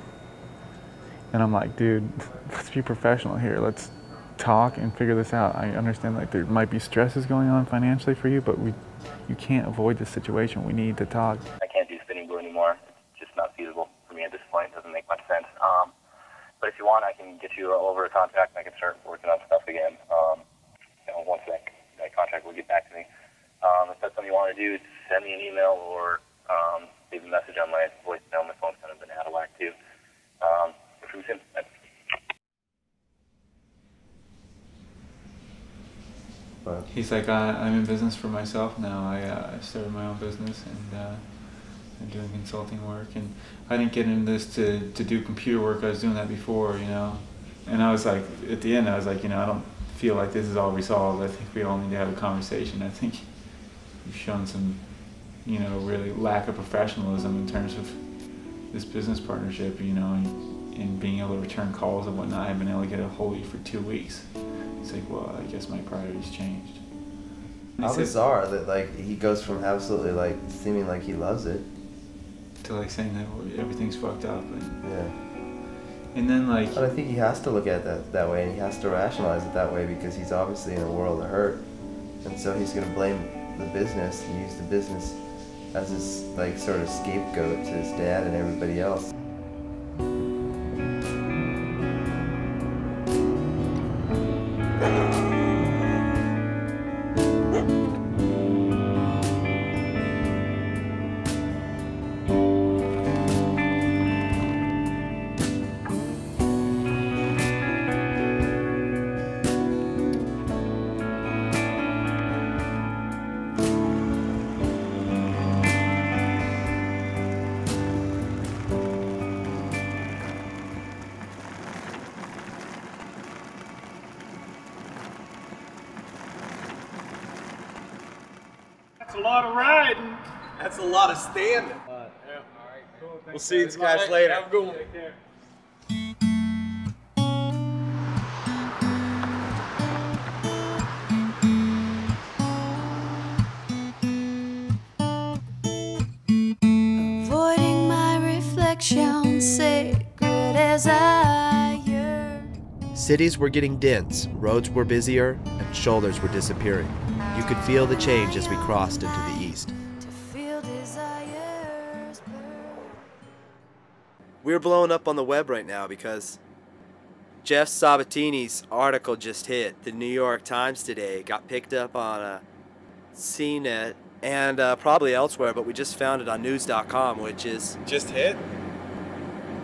And I'm like, dude, let's be professional here. Let's talk and figure this out. I understand like there might be stresses going on financially for you, but you can't avoid this situation. We need to talk. I can't do spinning blue anymore. It's just not feasible for me at this point. It doesn't make much sense. But if you want, I can get you over a contract and I can start working on stuff again. Once that contract will get back to me. If that's something you want to do, send me an email or leave a message on my voicemail. My phone's kind of been out of whack too. He's like, I'm in business for myself now. I started my own business and I'm doing consulting work. And I didn't get into this to do computer work. I was doing that before, you know. And I was like, at the end, I was like, you know, I don't feel like this is all resolved. I think we all need to have a conversation. I think you've shown some, you know, really lack of professionalism in terms of this business partnership, you know, and being able to return calls and whatnot. I've been able to get a hold of you for 2 weeks. It's like, well, I guess my priorities changed. How bizarre that like he goes from absolutely like seeming like he loves it to like saying that everything's fucked up. And, yeah. And then like. But I think he has to look at it that way, and he has to rationalize it that way because he's obviously in a world of hurt, and so he's gonna blame the business and use the business as his like sort of scapegoat to his dad and everybody else. That's a lot of riding. That's a lot of standing. Yeah. All right, cool. We'll see you guys later. Have a good one. Take care. Avoiding my reflection, sacred as I yearn. Cities were getting dense, roads were busier, and shoulders were disappearing. You could feel the change as we crossed into the east. We're blowing up on the web right now because Jeff Sabatini's article just hit. The New York Times today got picked up on CNET and probably elsewhere, but we just found it on news.com, which is... Just hit?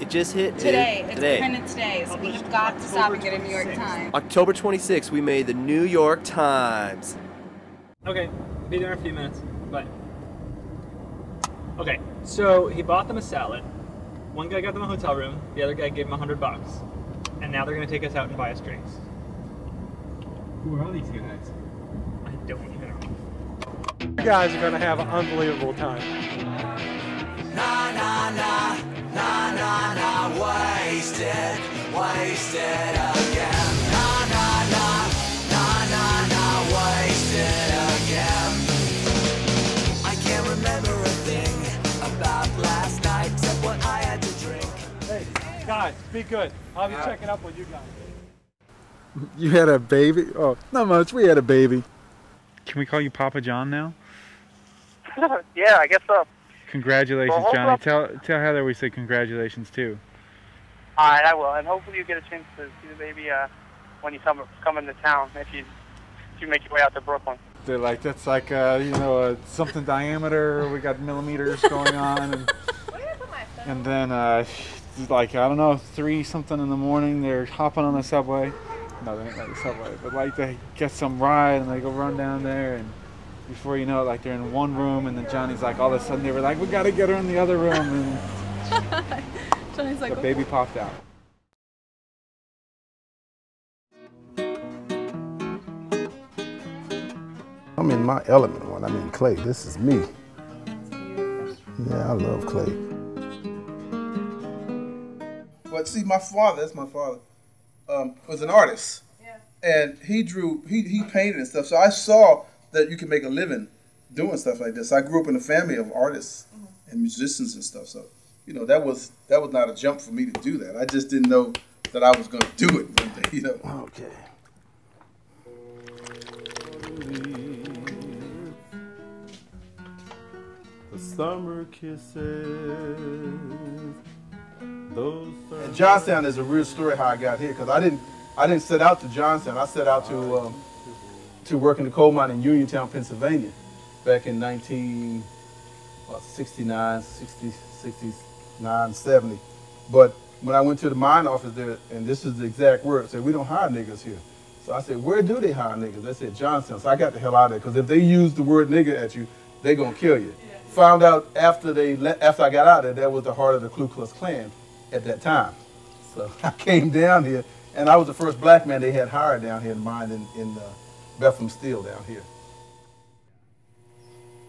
It just hit today. It's printed today, so we have got to stop and get a New York Times. October 26th, we made the New York Times. Okay, be there in a few minutes. Bye. Okay, so he bought them a salad. One guy got them a hotel room. The other guy gave him $100. And now they're gonna take us out and buy us drinks. Who are all these guys? I don't know. You guys are gonna have an unbelievable time. Na na na, na na na, wasted, wasted again. Na na na, na na na, wasted again. I can't remember a thing about last night except what I had to drink. Hey, guys, be good. I'll be checking up with you guys. You had a baby? Oh, not much. We had a baby. Can we call you Papa John now? Yeah, I guess so. Congratulations, Well, Johnny. Tell Heather we say congratulations too. All right, I will, and hopefully you get a chance to see the baby when you come into town. If you make your way out to Brooklyn. They're like, that's like you know, something diameter. We got millimeters going on, and then like I don't know, 3 something in the morning. They're hopping on the subway. No, they ain't like the subway, but like they get some ride and they go run down there, and before you know it, like they're in one room, and then Johnny's like, all of a sudden they were like, we gotta get her in the other room, and Johnny's like, the baby popped out. I'm in my element when I'm in clay. This is me. Yeah, I love clay. But see, my father, that's my father, was an artist. Yeah. And he drew, he painted and stuff. So I saw that you can make a living doing stuff like this. I grew up in a family of artists and musicians and stuff. So, you know, that was not a jump for me to do that. I just didn't know that I was going to do it one day, you know. Okay. The summer kisses. And Johnstown is a real story how I got here, because I didn't set out to Johnstown. I set out to work in the coal mine in Uniontown, Pennsylvania, back in 1969, 69, 70. But when I went to the mine office there, and this is the exact word, said, we don't hire niggas here. So I said, where do they hire niggas? They said, Johnstown. So I got the hell out of there, because if they use the word nigger at you, they're going to kill you. Yeah. Found out after I got out of there, that was the heart of the Ku Klux Klan at that time. So I came down here, and I was the first black man they had hired down here in mine in Bethlehem Steel down here.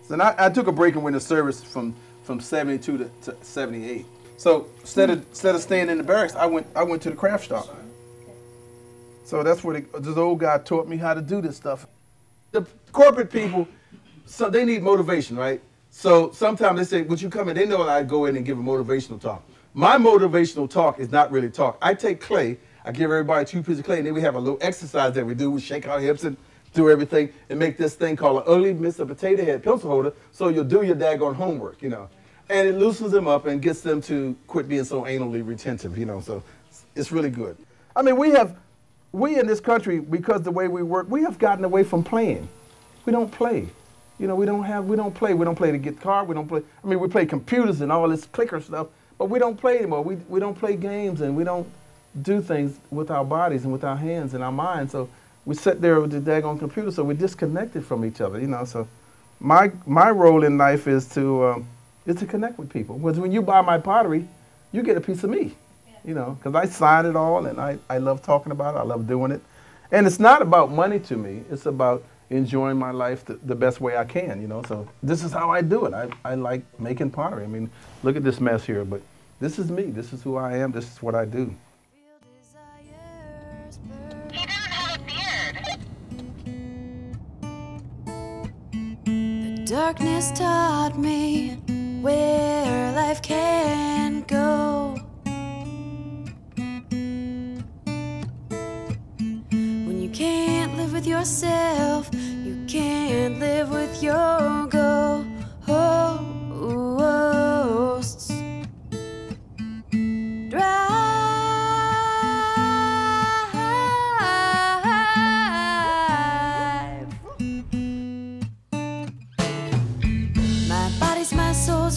So I took a break and went to service from 72 to 78. So instead of staying in the barracks, I went to the craft shop. So that's where this old guy taught me how to do this stuff. The corporate people, so they need motivation, right? So sometimes they say, would you come in? They know that I go in and give a motivational talk. My motivational talk is not really talk. I take clay, I give everybody 2 pieces of clay, and then we have a little exercise that we do. We shake our hips and do everything and make this thing called an ugly Mr. Potato Head pencil holder, so you'll do your daggone homework, you know. And it loosens them up and gets them to quit being so anally retentive, you know, so it's really good. I mean, we in this country, because the way we work, we have gotten away from playing. We don't play. You know, we don't play. We don't play the guitar, we don't play, I mean, we play computers and all this clicker stuff, but we don't play anymore. We don't play games, and we don't do things with our bodies and with our hands and our minds. So we sit there with the daggone computer, so we're disconnected from each other, you know. So my role in life is to connect with people. Because when you buy my pottery, you get a piece of me, you know, because I sign it all, and I love talking about it. I love doing it. And it's not about money to me. It's about enjoying my life the best way I can, you know. So this is how I do it. I like making pottery. I mean, look at this mess here, but this is me. This is who I am. This is what I do. He doesn't have a beard. The darkness taught me where life can go. When you can't live with yourself, you can't live with your ghosts.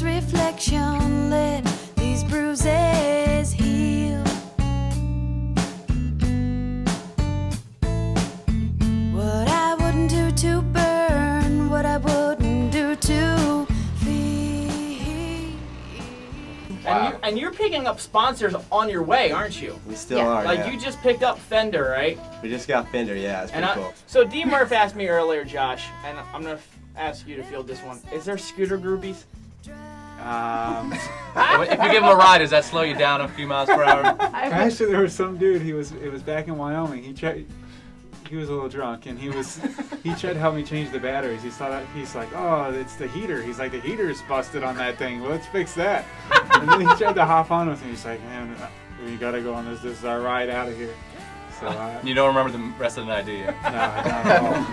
Reflection, let these bruises heal. What I wouldn't do to burn, what I wouldn't do to feel. Wow. And you're picking up sponsors on your way, aren't you? We still are. Like yeah. you just picked up Fender, right? We just got Fender, yeah. It's pretty cool. So D. Murph asked me earlier, Josh, and I'm gonna ask you to field this one. Is there scooter groupies? If you give him a ride, does that slow you down a few miles per hour? Actually, there was some dude. It was back in Wyoming. He was a little drunk, and he tried to help me change the batteries. He's like, oh, it's the heater. He's like, the heater's busted on that thing. Well, let's fix that. And then he tried to hop on with me. He's like, man, we gotta go on this. This is our ride out of here. So you don't remember the rest of the night, do you? No, not at all.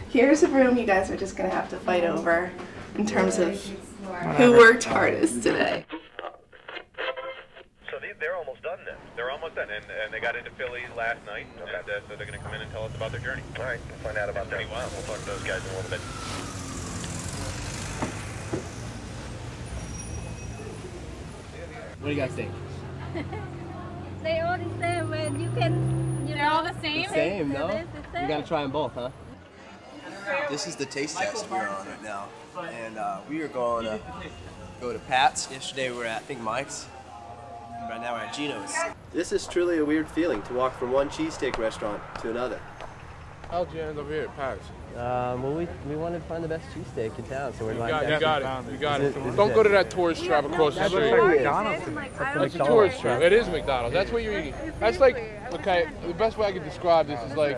Here's a room you guys are just going to have to fight over in terms of who worked hardest today. So they're almost done then. They're almost done, and they got into Philly last night, and so they're going to come in and tell us about their journey. All right, we'll find out about that. We'll talk to those guys in a little bit. do you guys think? They all the same, and you can, They're all the same? Same, no? You gotta try them both, huh? This is the taste test we're on right now, and we are going to go to Pat's. Yesterday we were at, I think, Mike's. Right now we're at Gino's. This is truly a weird feeling to walk from one cheesesteak restaurant to another. How'd you end up here at Pat's? Well, we wanted to find the best cheesesteak in town, so we're like, you got it. Don't go to that tourist trap across the street. That's a tourist trap. It is McDonald's. That's what you're eating. That's like, okay, the best way I could describe this is like,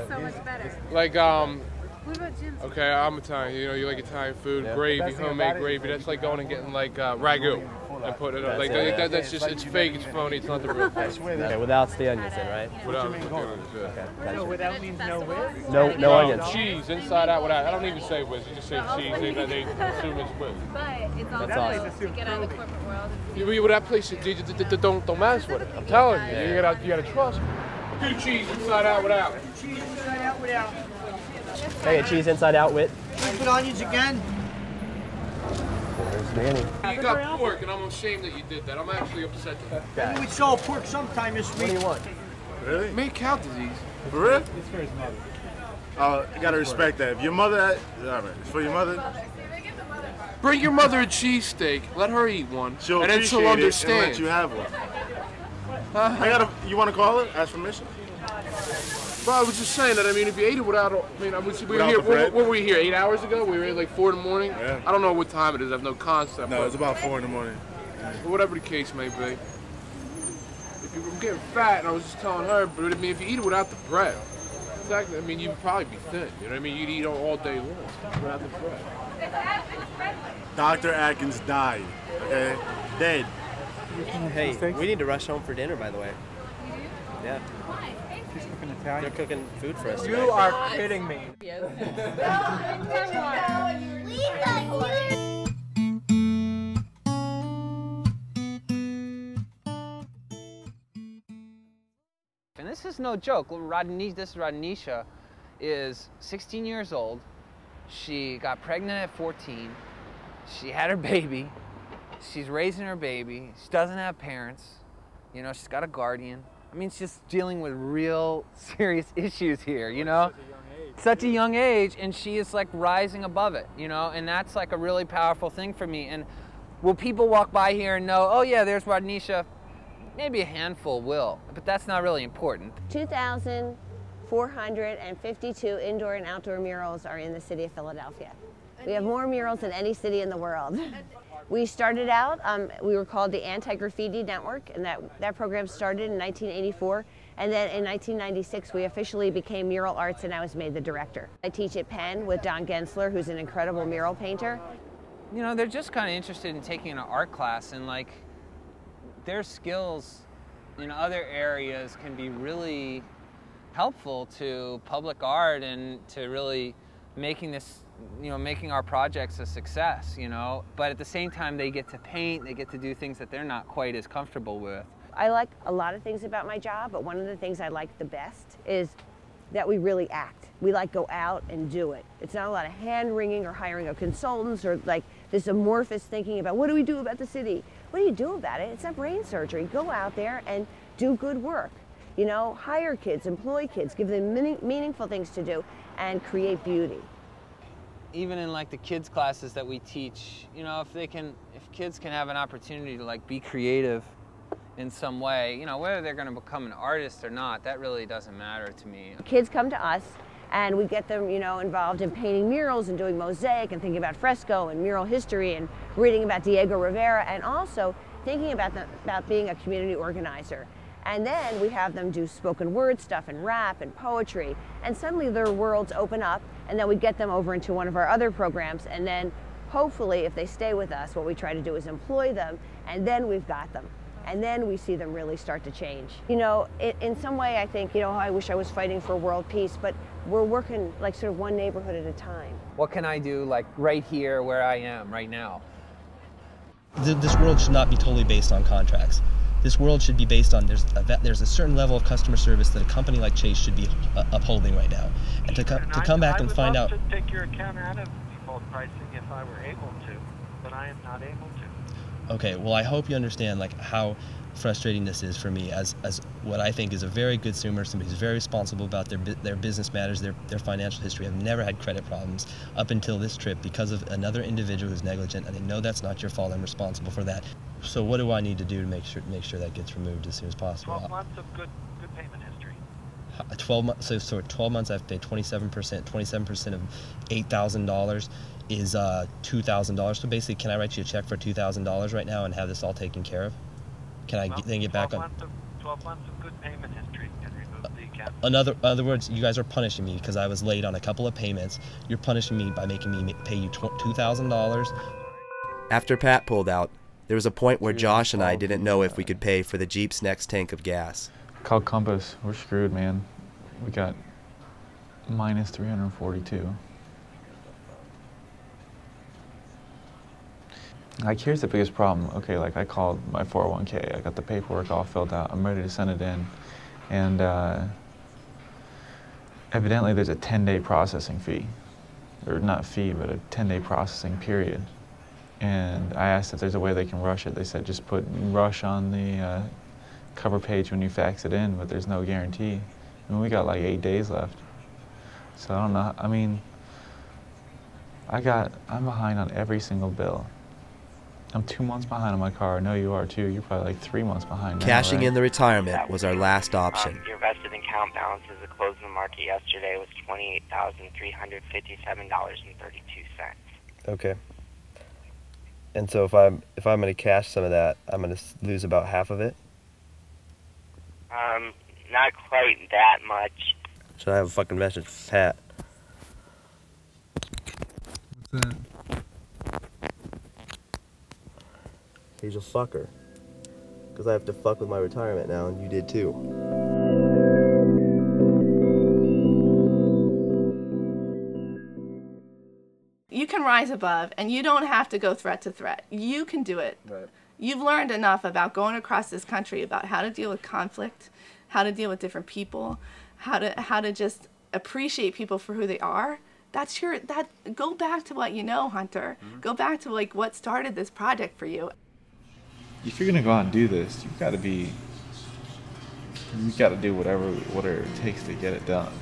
okay, I'm Italian. You know, you like Italian food, gravy, homemade gravy. That's like going and getting like ragu and putting it up. Like that's just, it's fake, it's phony, it's not the real thing. Okay, without the onions then, right? Without the onions, yeah. No, without means no whiz? No onions. Cheese, inside out, without. I don't even say whiz, you just say cheese. They assume it's whiz. But it's also awesome. to get out of the corporate world. You with that place, don't mess with it. I'm telling you, you gotta trust. Two cheese, inside out, without. Cheese inside out without. Okay, cheese inside out with. Put onions again. There's Manny. You got pork, and I'm ashamed that you did that. I'm actually upset. Maybe we saw pork sometime this week. What do you want? Really? Made cow disease. For real? It's for his mother. I gotta respect that. If your mother, it's for your mother. Bring your mother a cheesesteak. Let her eat one, She'll and then she'll appreciate it and understand. let you have one. You want to call her? Ask permission. Well, I was just saying that. I mean, if you ate it without, we were Without here. the bread? What were we here? 8 hours ago? We were here like 4 in the morning. Yeah. I don't know what time it is. I have no concept. No, it's about 4 in the morning. But whatever the case may be. If you're getting fat, and I was just telling her, but I mean, if you eat it without the bread, exactly. I mean, you'd probably be thin. You know what I mean? You'd eat all day long without the bread. Dr. Atkins died. Okay, dead. Hey, we need to rush home for dinner, by the way. Yeah. She's cooking Italian. They're cooking food for us. You are kidding me. And this is no joke. This Radnisha is 16 years old. She got pregnant at 14. She had her baby. She's raising her baby. She doesn't have parents. You know, she's got a guardian. I mean, she's just dealing with real serious issues here, you know? Such a young age, and she is like rising above it, you know? And that's like a really powerful thing for me. And will people walk by here and know, oh yeah, there's Radnisha? Maybe a handful will, but that's not really important. 2,452 indoor and outdoor murals are in the city of Philadelphia. We have more murals than any city in the world. We started out, we were called the Anti-Graffiti Network, and that program started in 1984. And then in 1996, we officially became Mural Arts, and I was made the director. I teach at Penn with Don Gensler, who's an incredible mural painter. You know, they're just kind of interested in taking an art class, and like, their skills in other areas can be really helpful to public art and to really making this, you know, making our projects a success, you know. But at the same time, they get to paint, they get to do things that they're not quite as comfortable with. I like a lot of things about my job, but one of the things I like the best is that we really act. We like go out and do it. It's not a lot of hand-wringing or hiring of consultants or like this amorphous thinking about what do we do about the city? What do you do about it? It's not brain surgery. Go out there and do good work. You know, hire kids, employ kids, give them meaningful things to do, and create beauty. Even in like the kids classes that we teach, you know, if kids can have an opportunity to like be creative in some way, you know, whether they're going to become an artist or not, that really doesn't matter to me. Kids come to us and we get them, you know, involved in painting murals and doing mosaic and thinking about fresco and mural history and reading about Diego Rivera and also thinking about being a community organizer. And then we have them do spoken word stuff and rap and poetry, and suddenly their worlds open up, and then we get them over into one of our other programs, and then hopefully if they stay with us, what we try to do is employ them, and then we've got them. And then we see them really start to change. You know, in some way I think, you know, I wish I was fighting for world peace, but we're working like sort of one neighborhood at a time. What can I do like right here where I am right now? This world should not be totally based on contracts. This world should be based on there's a certain level of customer service that a company like Chase should be upholding right now. And to come back and find out. I would love to take your account out of default pricing if I were able to, but I am not able to. Okay, well I hope you understand like how frustrating this is for me as what I think is a very good consumer, somebody who's very responsible about their business matters, their financial history. I've never had credit problems up until this trip because of another individual who's negligent, and I know that's not your fault. I'm responsible for that. So what do I need to do to make sure that gets removed as soon as possible? 12 months of good payment history. 12 months. So 12 months I've paid 27%. 27% of $8,000 is $2,000. So basically, can I write you a check for $2,000 right now and have this all taken care of? Can I then get back on? 12 months of good payment history can remove the account. In other words, you guys are punishing me because I was late on a couple of payments. You're punishing me by making me pay you $2,000. After Pat pulled out, there was a point where Josh and I didn't know if we could pay for the Jeep's next tank of gas. Called Compass. We're screwed, man. We got minus 342. Like, here's the biggest problem. Okay, like, I called my 401k. I got the paperwork all filled out. I'm ready to send it in. And evidently there's a 10-day processing fee. Or not fee, but a 10-day processing period. And I asked if there's a way they can rush it. They said just put rush on the cover page when you fax it in, but there's no guarantee. I mean, we got like 8 days left. So I don't know. I mean, I'm behind on every single bill. I'm 2 months behind on my car. I know you are too. You're probably like 3 months behind now, Cashing right? in the retirement was our last option. Your vested account balance as of the close of the market yesterday was $28,357.32. Okay. And so if I'm going to cash some of that, I'm going to lose about half of it? Not quite that much. Should I have a fucking message for Pat? What's that? He's a fucker. Because I have to fuck with my retirement now, and you did too. You can rise above, and you don't have to go threat to threat. You can do it. Right. You've learned enough about going across this country about how to deal with conflict, how to deal with different people, how to just appreciate people for who they are. Go back to what you know, Hunter. Mm-hmm. Go back to like what started this project for you. If you're gonna go out and do this, you've got to do whatever it takes to get it done.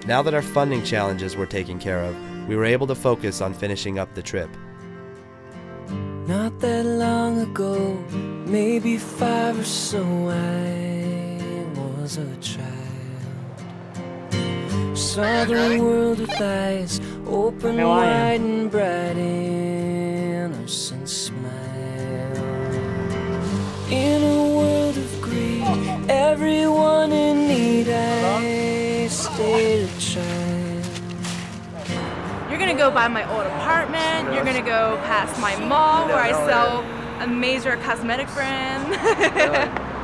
Now that our funding challenges were taken care of, we were able to focus on finishing up the trip. Not that long ago, maybe 5 or so, I was a child. Saw the world with eyes open wide and bright, innocent smile. In a world of greed, everyone in need, I stayed a child. You're gonna go by my old apartment, you're gonna go past my mall where I sell a major cosmetic brand.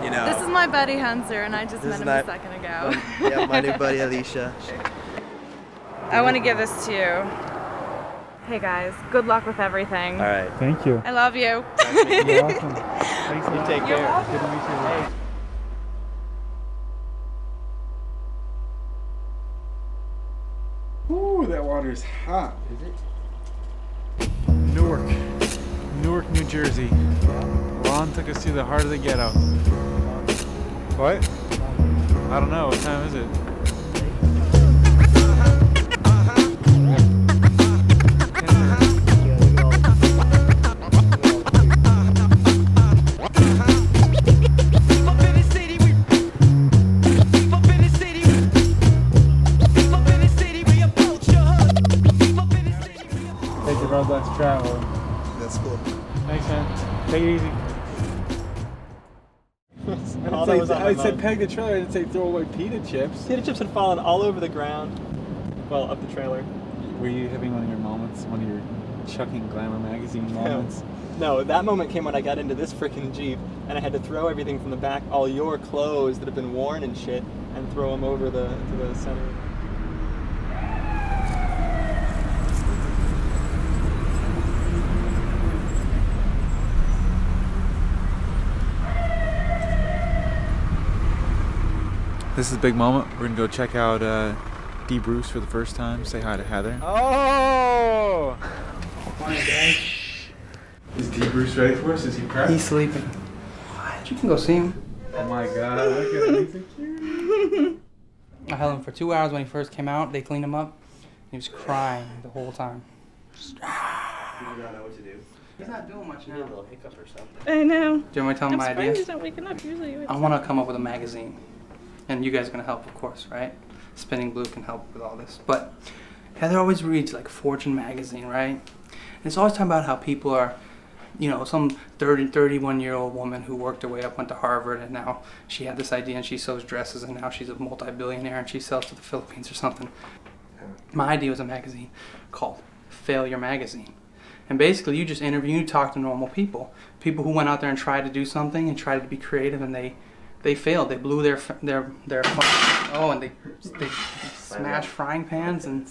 You know, this is my buddy Hunter, and I just met him a second ago. Yeah, my new buddy Alicia. I want to give this to you. Hey guys, good luck with everything. All right. Thank you. I love you. You're awesome. Thanks. You take care. Good to meet you. Ooh, that water is hot. Is it? Newark, New Jersey. Ron took us to the heart of the ghetto. What? I don't know. What time is it? Take the road less traveled. That's cool. Thanks, man. Take it easy. I said peg the trailer. I didn't say throw away pita chips. Pita chips had fallen all over the ground. Well, up the trailer. Were you having one of your moments? One of your chucking Glamour magazine moments? No, that moment came when I got into this frickin' Jeep and I had to throw everything from the back, all your clothes that have been worn and shit, and throw them over to the center. This is a big moment. We're gonna go check out D. Bruce for the first time. Say hi to Heather. Oh! Morning, gang. Is D. Bruce ready for us? Is he prepped? He's sleeping. What? You can go see him. Oh my god, look at him. He's so cute. I held him for 2 hours when he first came out. They cleaned him up. He was crying the whole time. You don't know what to do. He's not doing much now. A little hiccup or something. I know. Do you want me to tell him my idea? He's not waking up usually. I want to come up with a magazine. And you guys are going to help, of course, right? Spinning Blue can help with all this. But Heather always reads like Fortune magazine, right? And it's always talking about how people are, you know, some 31-year-old woman who worked her way up, went to Harvard, and now she had this idea and she sews dresses, and now she's a multi-billionaire and she sells to the Philippines or something. My idea was a magazine called Failure Magazine. And basically you just interview, you talk to normal people. People who went out there and tried to do something and tried to be creative, and they failed. They blew their oh, and they smashed frying pans, and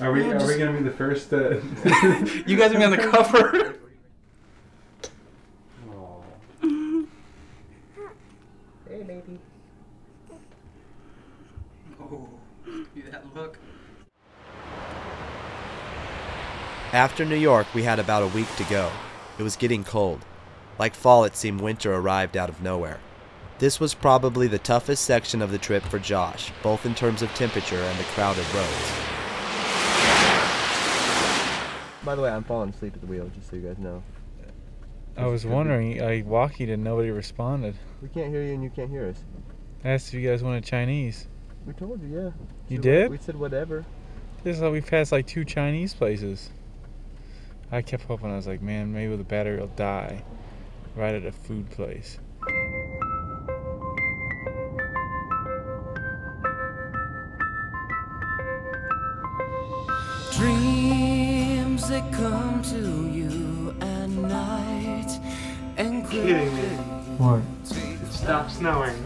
Are we gonna be the first? You guys are gonna be on the cover. Hey, baby. Oh, give you that look. After New York, we had about a week to go. It was getting cold. Like fall, it seemed winter arrived out of nowhere. This was probably the toughest section of the trip for Josh, both in terms of temperature and the crowded roads. By the way, I'm falling asleep at the wheel, just so you guys know. I was wondering, I walkied and nobody responded. We can't hear you and you can't hear us. I asked if you guys wanted Chinese. We told you, yeah. You did? We said whatever. This is like we passed like 2 Chinese places. I kept hoping, I was like, man, maybe the battery will die right at a food place. Dreams that come to you at night and Kidding me. What? Stop snowing.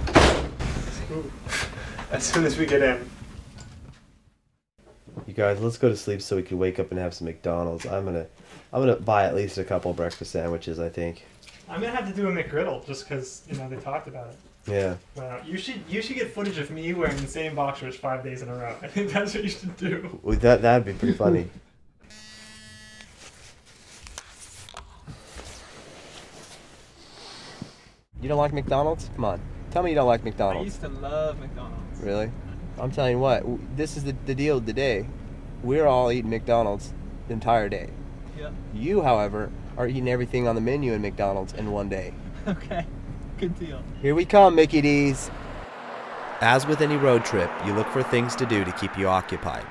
As soon as we get in. You guys, let's go to sleep so we can wake up and have some McDonald's. I'm gonna buy at least a couple breakfast sandwiches, I think. I'm gonna have to do a McGriddle just because they talked about it. Yeah. Wow, you should get footage of me wearing the same boxers 5 days in a row. I think that's what you should do. Well, that'd be pretty funny. You don't like McDonald's? Come on, tell me you don't like McDonald's. I used to love McDonald's. Really? I'm telling you what, this is the deal of the day. We're all eating McDonald's the entire day. Yep. You, however, are eating everything on the menu in McDonald's in one day. Okay, good deal. Here we come, Mickey D's. As with any road trip, you look for things to do to keep you occupied.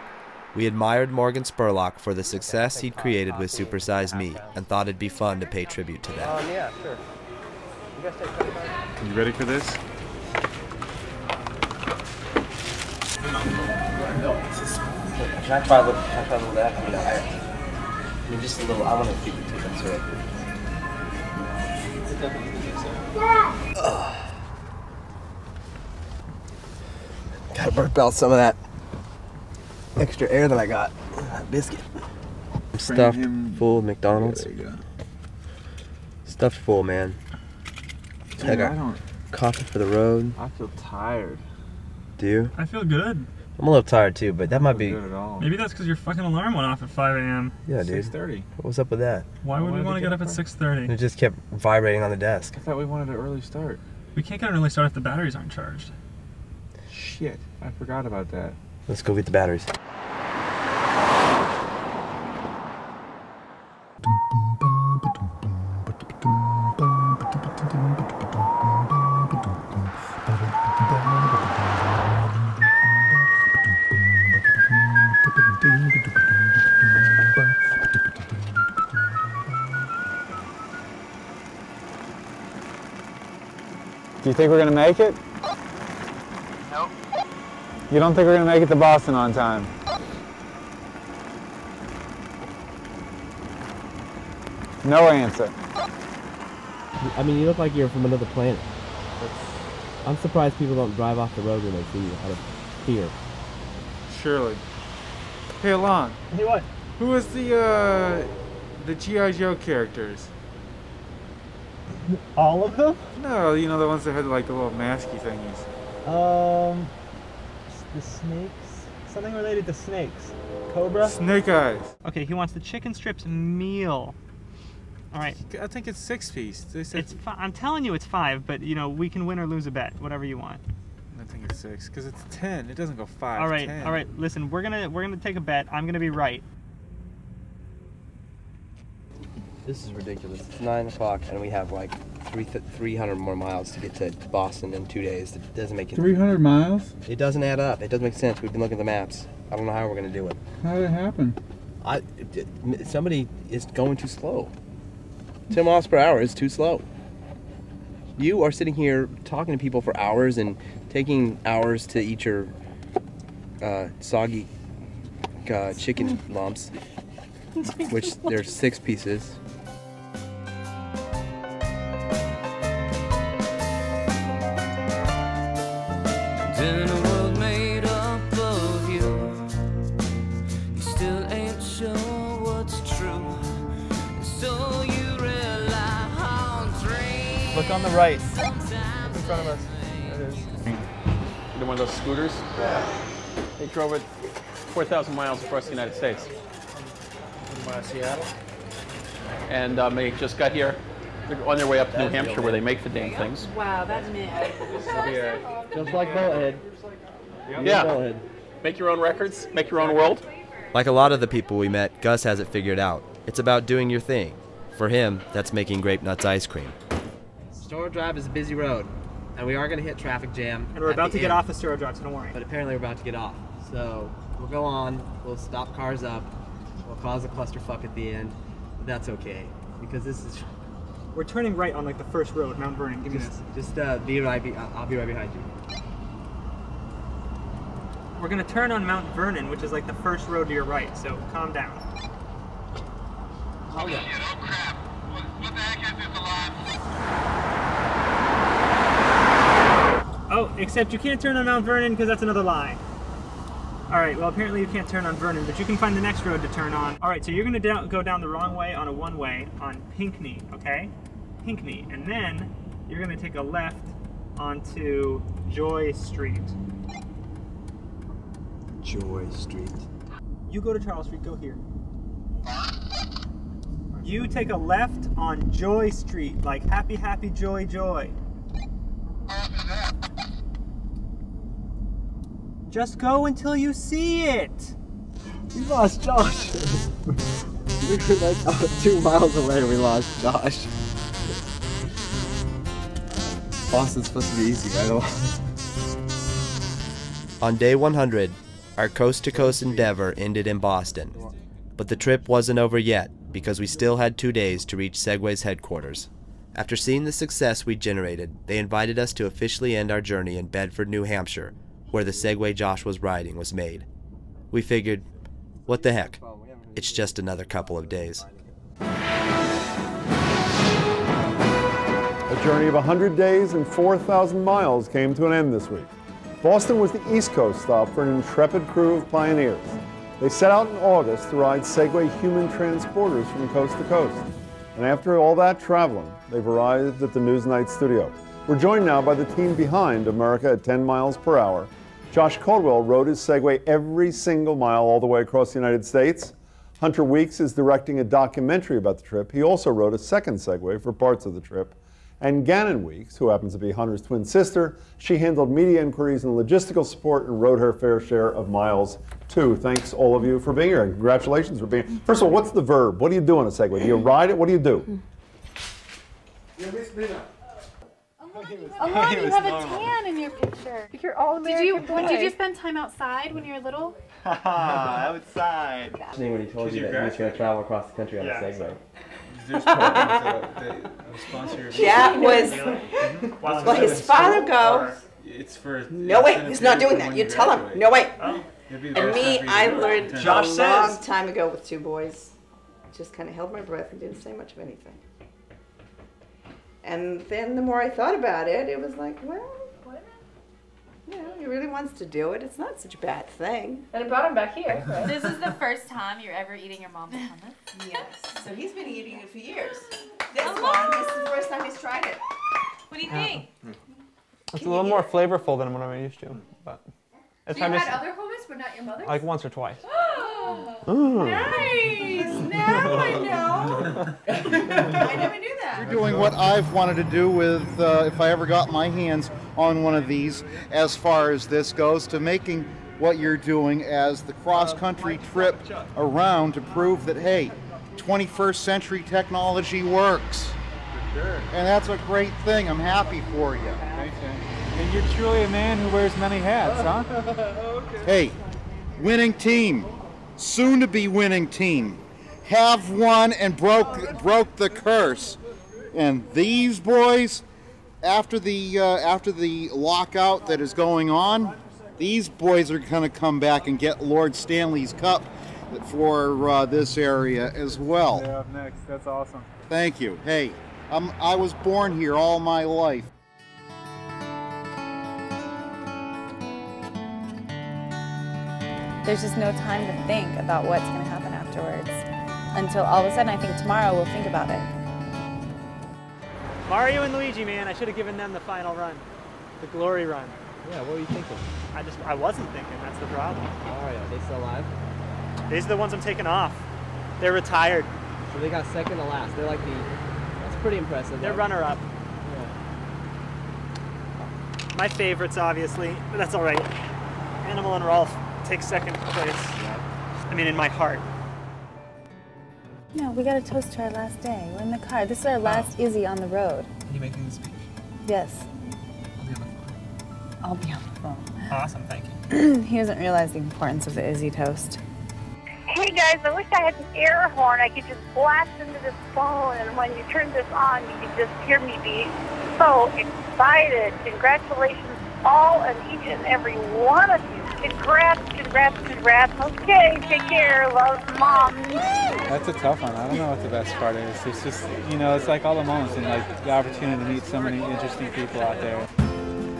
We admired Morgan Spurlock for the success he'd created with Super Size Me and thought it'd be fun to pay tribute to that. Yeah, sure. You guys take 25? You ready for this? Can I try a little of that? I mean, just a little. I want to keep it to that syrup. Gotta burp out some of that extra air that I got. That biscuit. Stuffed full of McDonald's. Yeah, there you go. Stuffed full, man. Dude, I got coffee for the road. I feel tired. Do you? I feel good. I'm a little tired too, but that might be. Good at all. Maybe that's because your fucking alarm went off at 5 a.m. Yeah, dude. 6:30. What was up with that? Why would we want to get up at 6:30? It just kept vibrating on the desk. I thought we wanted an early start. We can't get an early start if the batteries aren't charged. Shit, I forgot about that. Let's go get the batteries. Do you think we're gonna make it? Nope. You don't think we're gonna make it to Boston on time? No answer. I mean, you look like you're from another planet. I'm surprised people don't drive off the road when they see you out of fear. Surely. Hey, Alon. Hey, what? Who was the G.I. Joe characters? All of them? No, you know, the ones that had like the little masky thingies. The snakes. Something related to snakes. Cobra? Snake eyes. Okay, he wants the chicken strips meal. All right. I think it's 6-piece. They said I'm telling you it's 5, but you know, we can win or lose a bet, whatever you want. I think it's 6 because it's 10. It doesn't go 5. All right, 10. all right. Listen, we're gonna take a bet. I'm gonna be right. This is ridiculous. It's 9 o'clock and we have like 300 more miles to get to Boston in 2 days. It doesn't make it. 300 miles? It doesn't add up. It doesn't make sense. We've been looking at the maps. I don't know how we're gonna do it. How did it happen? Somebody is going too slow. 10 miles per hour is too slow. You are sitting here talking to people for hours and taking hours to eat your soggy chicken lumps, which there's 6 pieces. In a world made up of you, you still ain't sure what's true. So you rely on dreams. Look on the right. In front of us. There it is. One of those scooters? Yeah. They drove it 4,000 miles across the United States. Seattle? And they just got here. They're on their way up to New Hampshire where they make the damn things. Wow, that's me. Just like Bullhead. Yeah. Make your own records, make your own world. Like a lot of the people we met, Gus has it figured out. It's about doing your thing. For him, that's making Grape Nuts ice cream. Storrow Drive is a busy road, and we are going to hit traffic jam. And we're about to get off the Storrow Drive, so don't worry. But apparently we're about to get off. So we'll go on, we'll stop cars up, we'll cause a clusterfuck at the end, but that's okay, because this is... We're turning right on like the first road, Mount Vernon. Give me this. Just be right. I'll be right behind you. We're gonna turn on Mount Vernon, which is like the first road to your right. So calm down. Hold on. Oh crap! What the heck is this, a lie? Oh, except you can't turn on Mount Vernon because that's another lie. All right. Well, apparently you can't turn on Vernon, but you can find the next road to turn on. All right. So you're gonna go down the wrong way on a one-way on Pinckney. Okay. Pinckney, and then you're going to take a left onto Joy Street. Joy Street. You go to Charles Street, go here. You take a left on Joy Street, like happy, happy, joy, joy. Just go until you see it. We lost Josh. We were like 2 miles away, we lost Josh. Boston's supposed to be easy, right? On day 100, our coast-to-coast endeavor ended in Boston. But the trip wasn't over yet, because we still had 2 days to reach Segway's headquarters. After seeing the success we generated, they invited us to officially end our journey in Bedford, New Hampshire, where the Segway Josh was riding was made. We figured, what the heck, it's just another couple of days. A journey of 100 days and 4,000 miles came to an end this week. Boston was the East Coast stop for an intrepid crew of pioneers. They set out in August to ride Segway human transporters from coast to coast. And after all that traveling, they've arrived at the Newsnight studio. We're joined now by the team behind America at 10 miles per hour. Josh Caldwell rode his Segway every single mile all the way across the United States. Hunter Weeks is directing a documentary about the trip. He also rode a second Segway for parts of the trip. And Gannon Weeks, who happens to be Hunter's twin sister, she handled media inquiries and logistical support and rode her fair share of miles too. Thanks all of you for being here, and congratulations for being here. First of all, what's the verb? What do you do on a Segway? Do you ride it? What do you do? Alon, you have a tan in your picture. You're all American boy. Did you spend time outside when you were little? Haha, outside. When he told you that he was going to travel across the country on a Segway. That was let his father go. No way, he's not doing that. You tell him, no way. And me, I learned a long time ago with 2 boys. Just kind of held my breath and didn't say much of anything. And then the more I thought about it, it was like, well, you know, he really wants to do it. It's not such a bad thing. And it brought him back here. Right? This is the first time you're ever eating your mom's hummus? Yes. So he's been eating it for years. This one, this is the first time he's tried it. What do you think? It's a little more flavorful than what I'm used to. But It's You hard to had other homies, but not your mother's? like once or twice. Nice! Now I know. I never knew that. You're doing what I've wanted to do with, if I ever got my hands on one of these, as far as this goes, to making what you're doing as the cross-country trip around to prove that, hey, 21st century technology works. For sure. And that's a great thing. I'm happy for you. Thanks, man. And you're truly a man who wears many hats, huh? Hey, winning team, soon to be winning team, have won and broke the curse. And these boys, after the lockout that is going on, these boys are going to come back and get Lord Stanley's Cup for this area as well. They're up next. That's awesome. Thank you. Hey, I was born here all my life. There's just no time to think about what's going to happen afterwards until all of a sudden I think tomorrow we'll think about it. Mario and Luigi, man, I should have given them the final run, the glory run. Yeah, what were you thinking? I wasn't thinking, that's the problem. All right, are they still alive? These are the ones I'm taking off. They're retired. So they got second to last. They're like that's pretty impressive. They're runner-up. Yeah. My favorites, obviously, but that's all right. Animal and Rolf take second place. I mean, in my heart. No, we got a toast to our last day. We're in the car. This is our last Izzy on the road. Are you making the speech? Yes. I'll be on the phone. Awesome, thank you. He doesn't realize the importance of the Izzy toast. Hey guys, I wish I had an air horn. I could just blast into this phone, and when you turn this on, you could just hear me be so excited. Congratulations, all and each and every one of you. Congrats, congrats, congrats. Okay, take care. Love, Mom. That's a tough one. I don't know what the best part is. It's just, you know, it's like all the moments and like the opportunity to meet so many interesting people out there.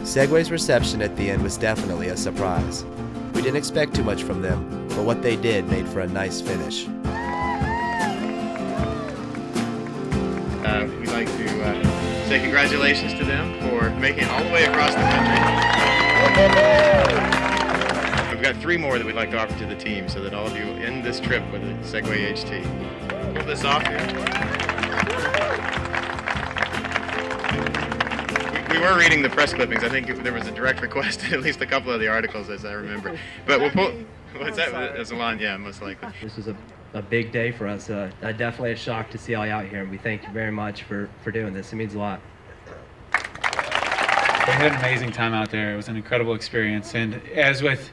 Segway's reception at the end was definitely a surprise. We didn't expect too much from them, but what they did made for a nice finish. We'd like to say congratulations to them for making it all the way across the country. We've got 3 more that we'd like to offer to the team so that all of you end this trip with a Segway HT. Pull this off here. We were reading the press clippings. I think there was a direct request in at least a couple of the articles, as I remember. But we'll pull. What's that? As a line, yeah, most likely. This is a big day for us. Definitely a shock to see all you out here, and we thank you very much for doing this. It means a lot. We had an amazing time out there. It was an incredible experience, and as with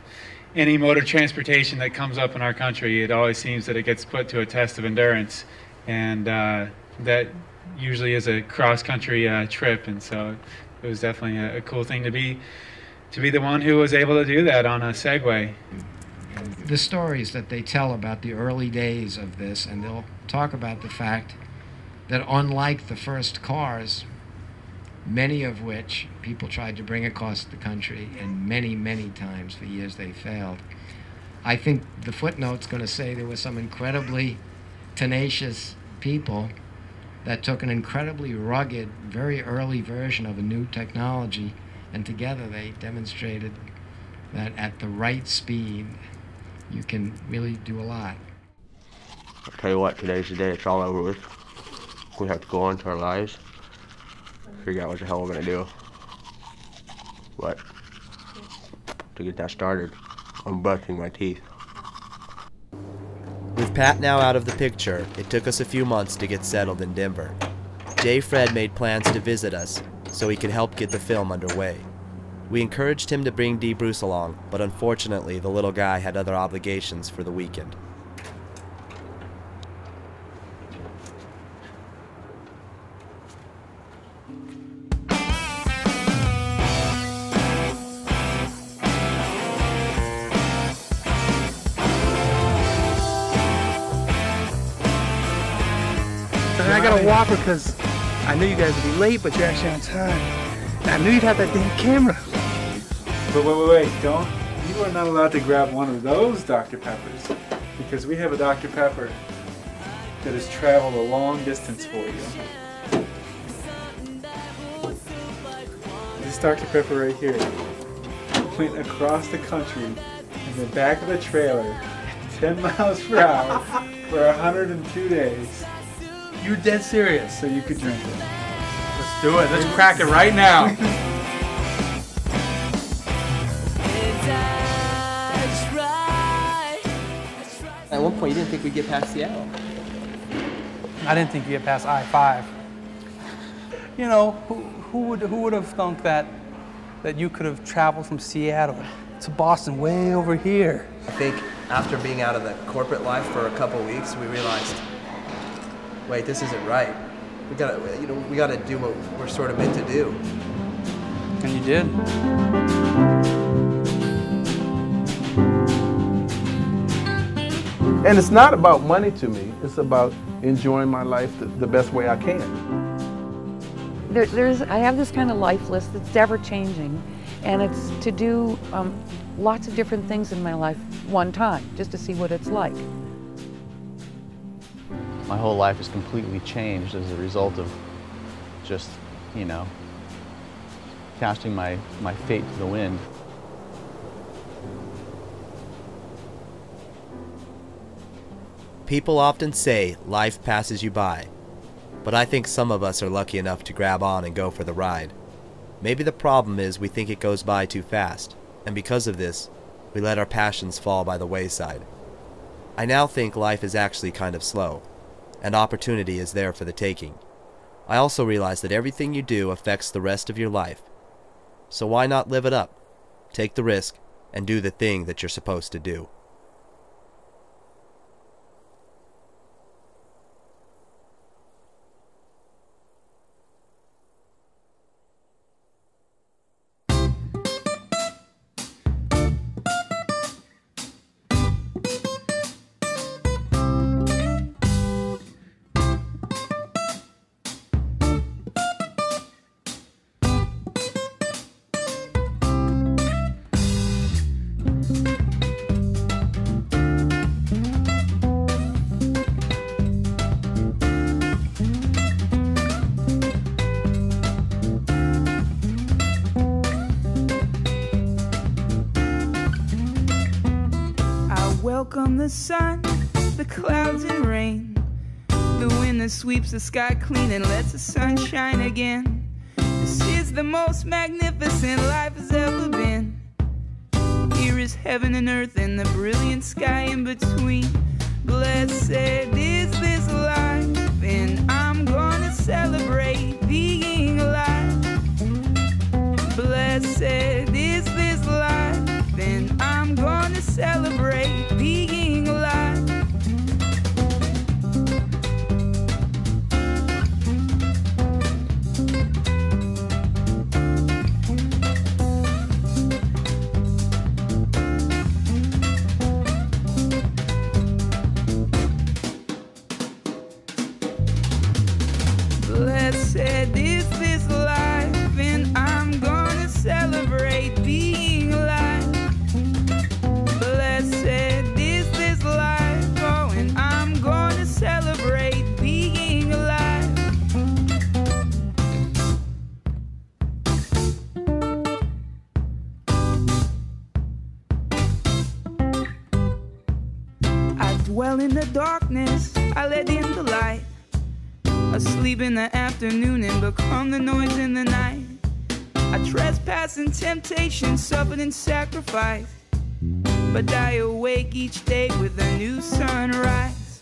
any mode of transportation that comes up in our country, it always seems that it gets put to a test of endurance, and that usually is a cross-country trip, and so it was definitely a cool thing to be the one who was able to do that on a Segway. The stories that they tell about the early days of this, and they'll talk about the fact that unlike the first cars, many of which people tried to bring across the country, and many, many times for years they failed. I think the footnote's going to say there were some incredibly tenacious people that took an incredibly rugged, very early version of a new technology, and together they demonstrated that at the right speed, you can really do a lot. I'll tell you what, today's the day it's all over with. We have to go on to our lives, figure out what the hell we're gonna do. But to get that started, I'm brushing my teeth. With Pat now out of the picture, it took us a few months to get settled in Denver. J. Fred made plans to visit us so he could help get the film underway. We encouraged him to bring D. Bruce along, but unfortunately the little guy had other obligations for the weekend. I got a Whopper because I knew you guys would be late, but you're actually on time. And I knew you'd have that damn camera. But wait, don't. You are not allowed to grab one of those Dr. Peppers because we have a Dr. Pepper that has traveled a long distance for you. This Dr. Pepper right here went across the country in the back of a trailer at 10 miles per hour for 102 days. You're dead serious. So you could drink it. Let's do it. Let's crack it right now. At one point, you didn't think we'd get past Seattle. I didn't think you'd get past I-5. You know, who would have thunk that you could have traveled from Seattle to Boston way over here? I think after being out of the corporate life for a couple weeks, we realized, wait, this isn't right. We gotta do what we're sort of meant to do. And you did. And it's not about money to me. It's about enjoying my life the best way I can. I have this kind of life list that's ever changing, and it's to do lots of different things in my life one time, just to see what it's like. My whole life has completely changed as a result of just, you know, casting my fate to the wind. People often say life passes you by, but I think some of us are lucky enough to grab on and go for the ride. Maybe the problem is we think it goes by too fast, and because of this, we let our passions fall by the wayside. I now think life is actually kind of slow, and opportunity is there for the taking. I also realize that everything you do affects the rest of your life. So why not live it up, take the risk, and do the thing that you're supposed to do? Welcome the sun, the clouds and rain, the wind that sweeps the sky clean and lets the sun shine again. This is the most magnificent life has ever been. Here is heaven and earth and the brilliant sky in between. Blessed is this life, and I'm gonna celebrate being alive. Blessed is this life, and I'm gonna celebrate being alive. Blessed is this life, and I'm gonna celebrate being alive. Blessed is this life, oh, and I'm gonna celebrate being alive. I dwell in the darkness, I let in the light. Asleep in the afternoon and become the noise in the night. I trespass in temptation, suffered in sacrifice, but I awake each day with a new sunrise.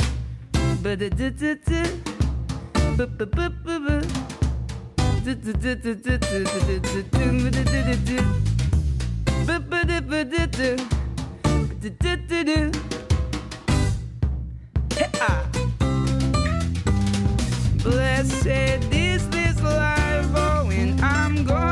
Blessed is this life, oh, and I'm going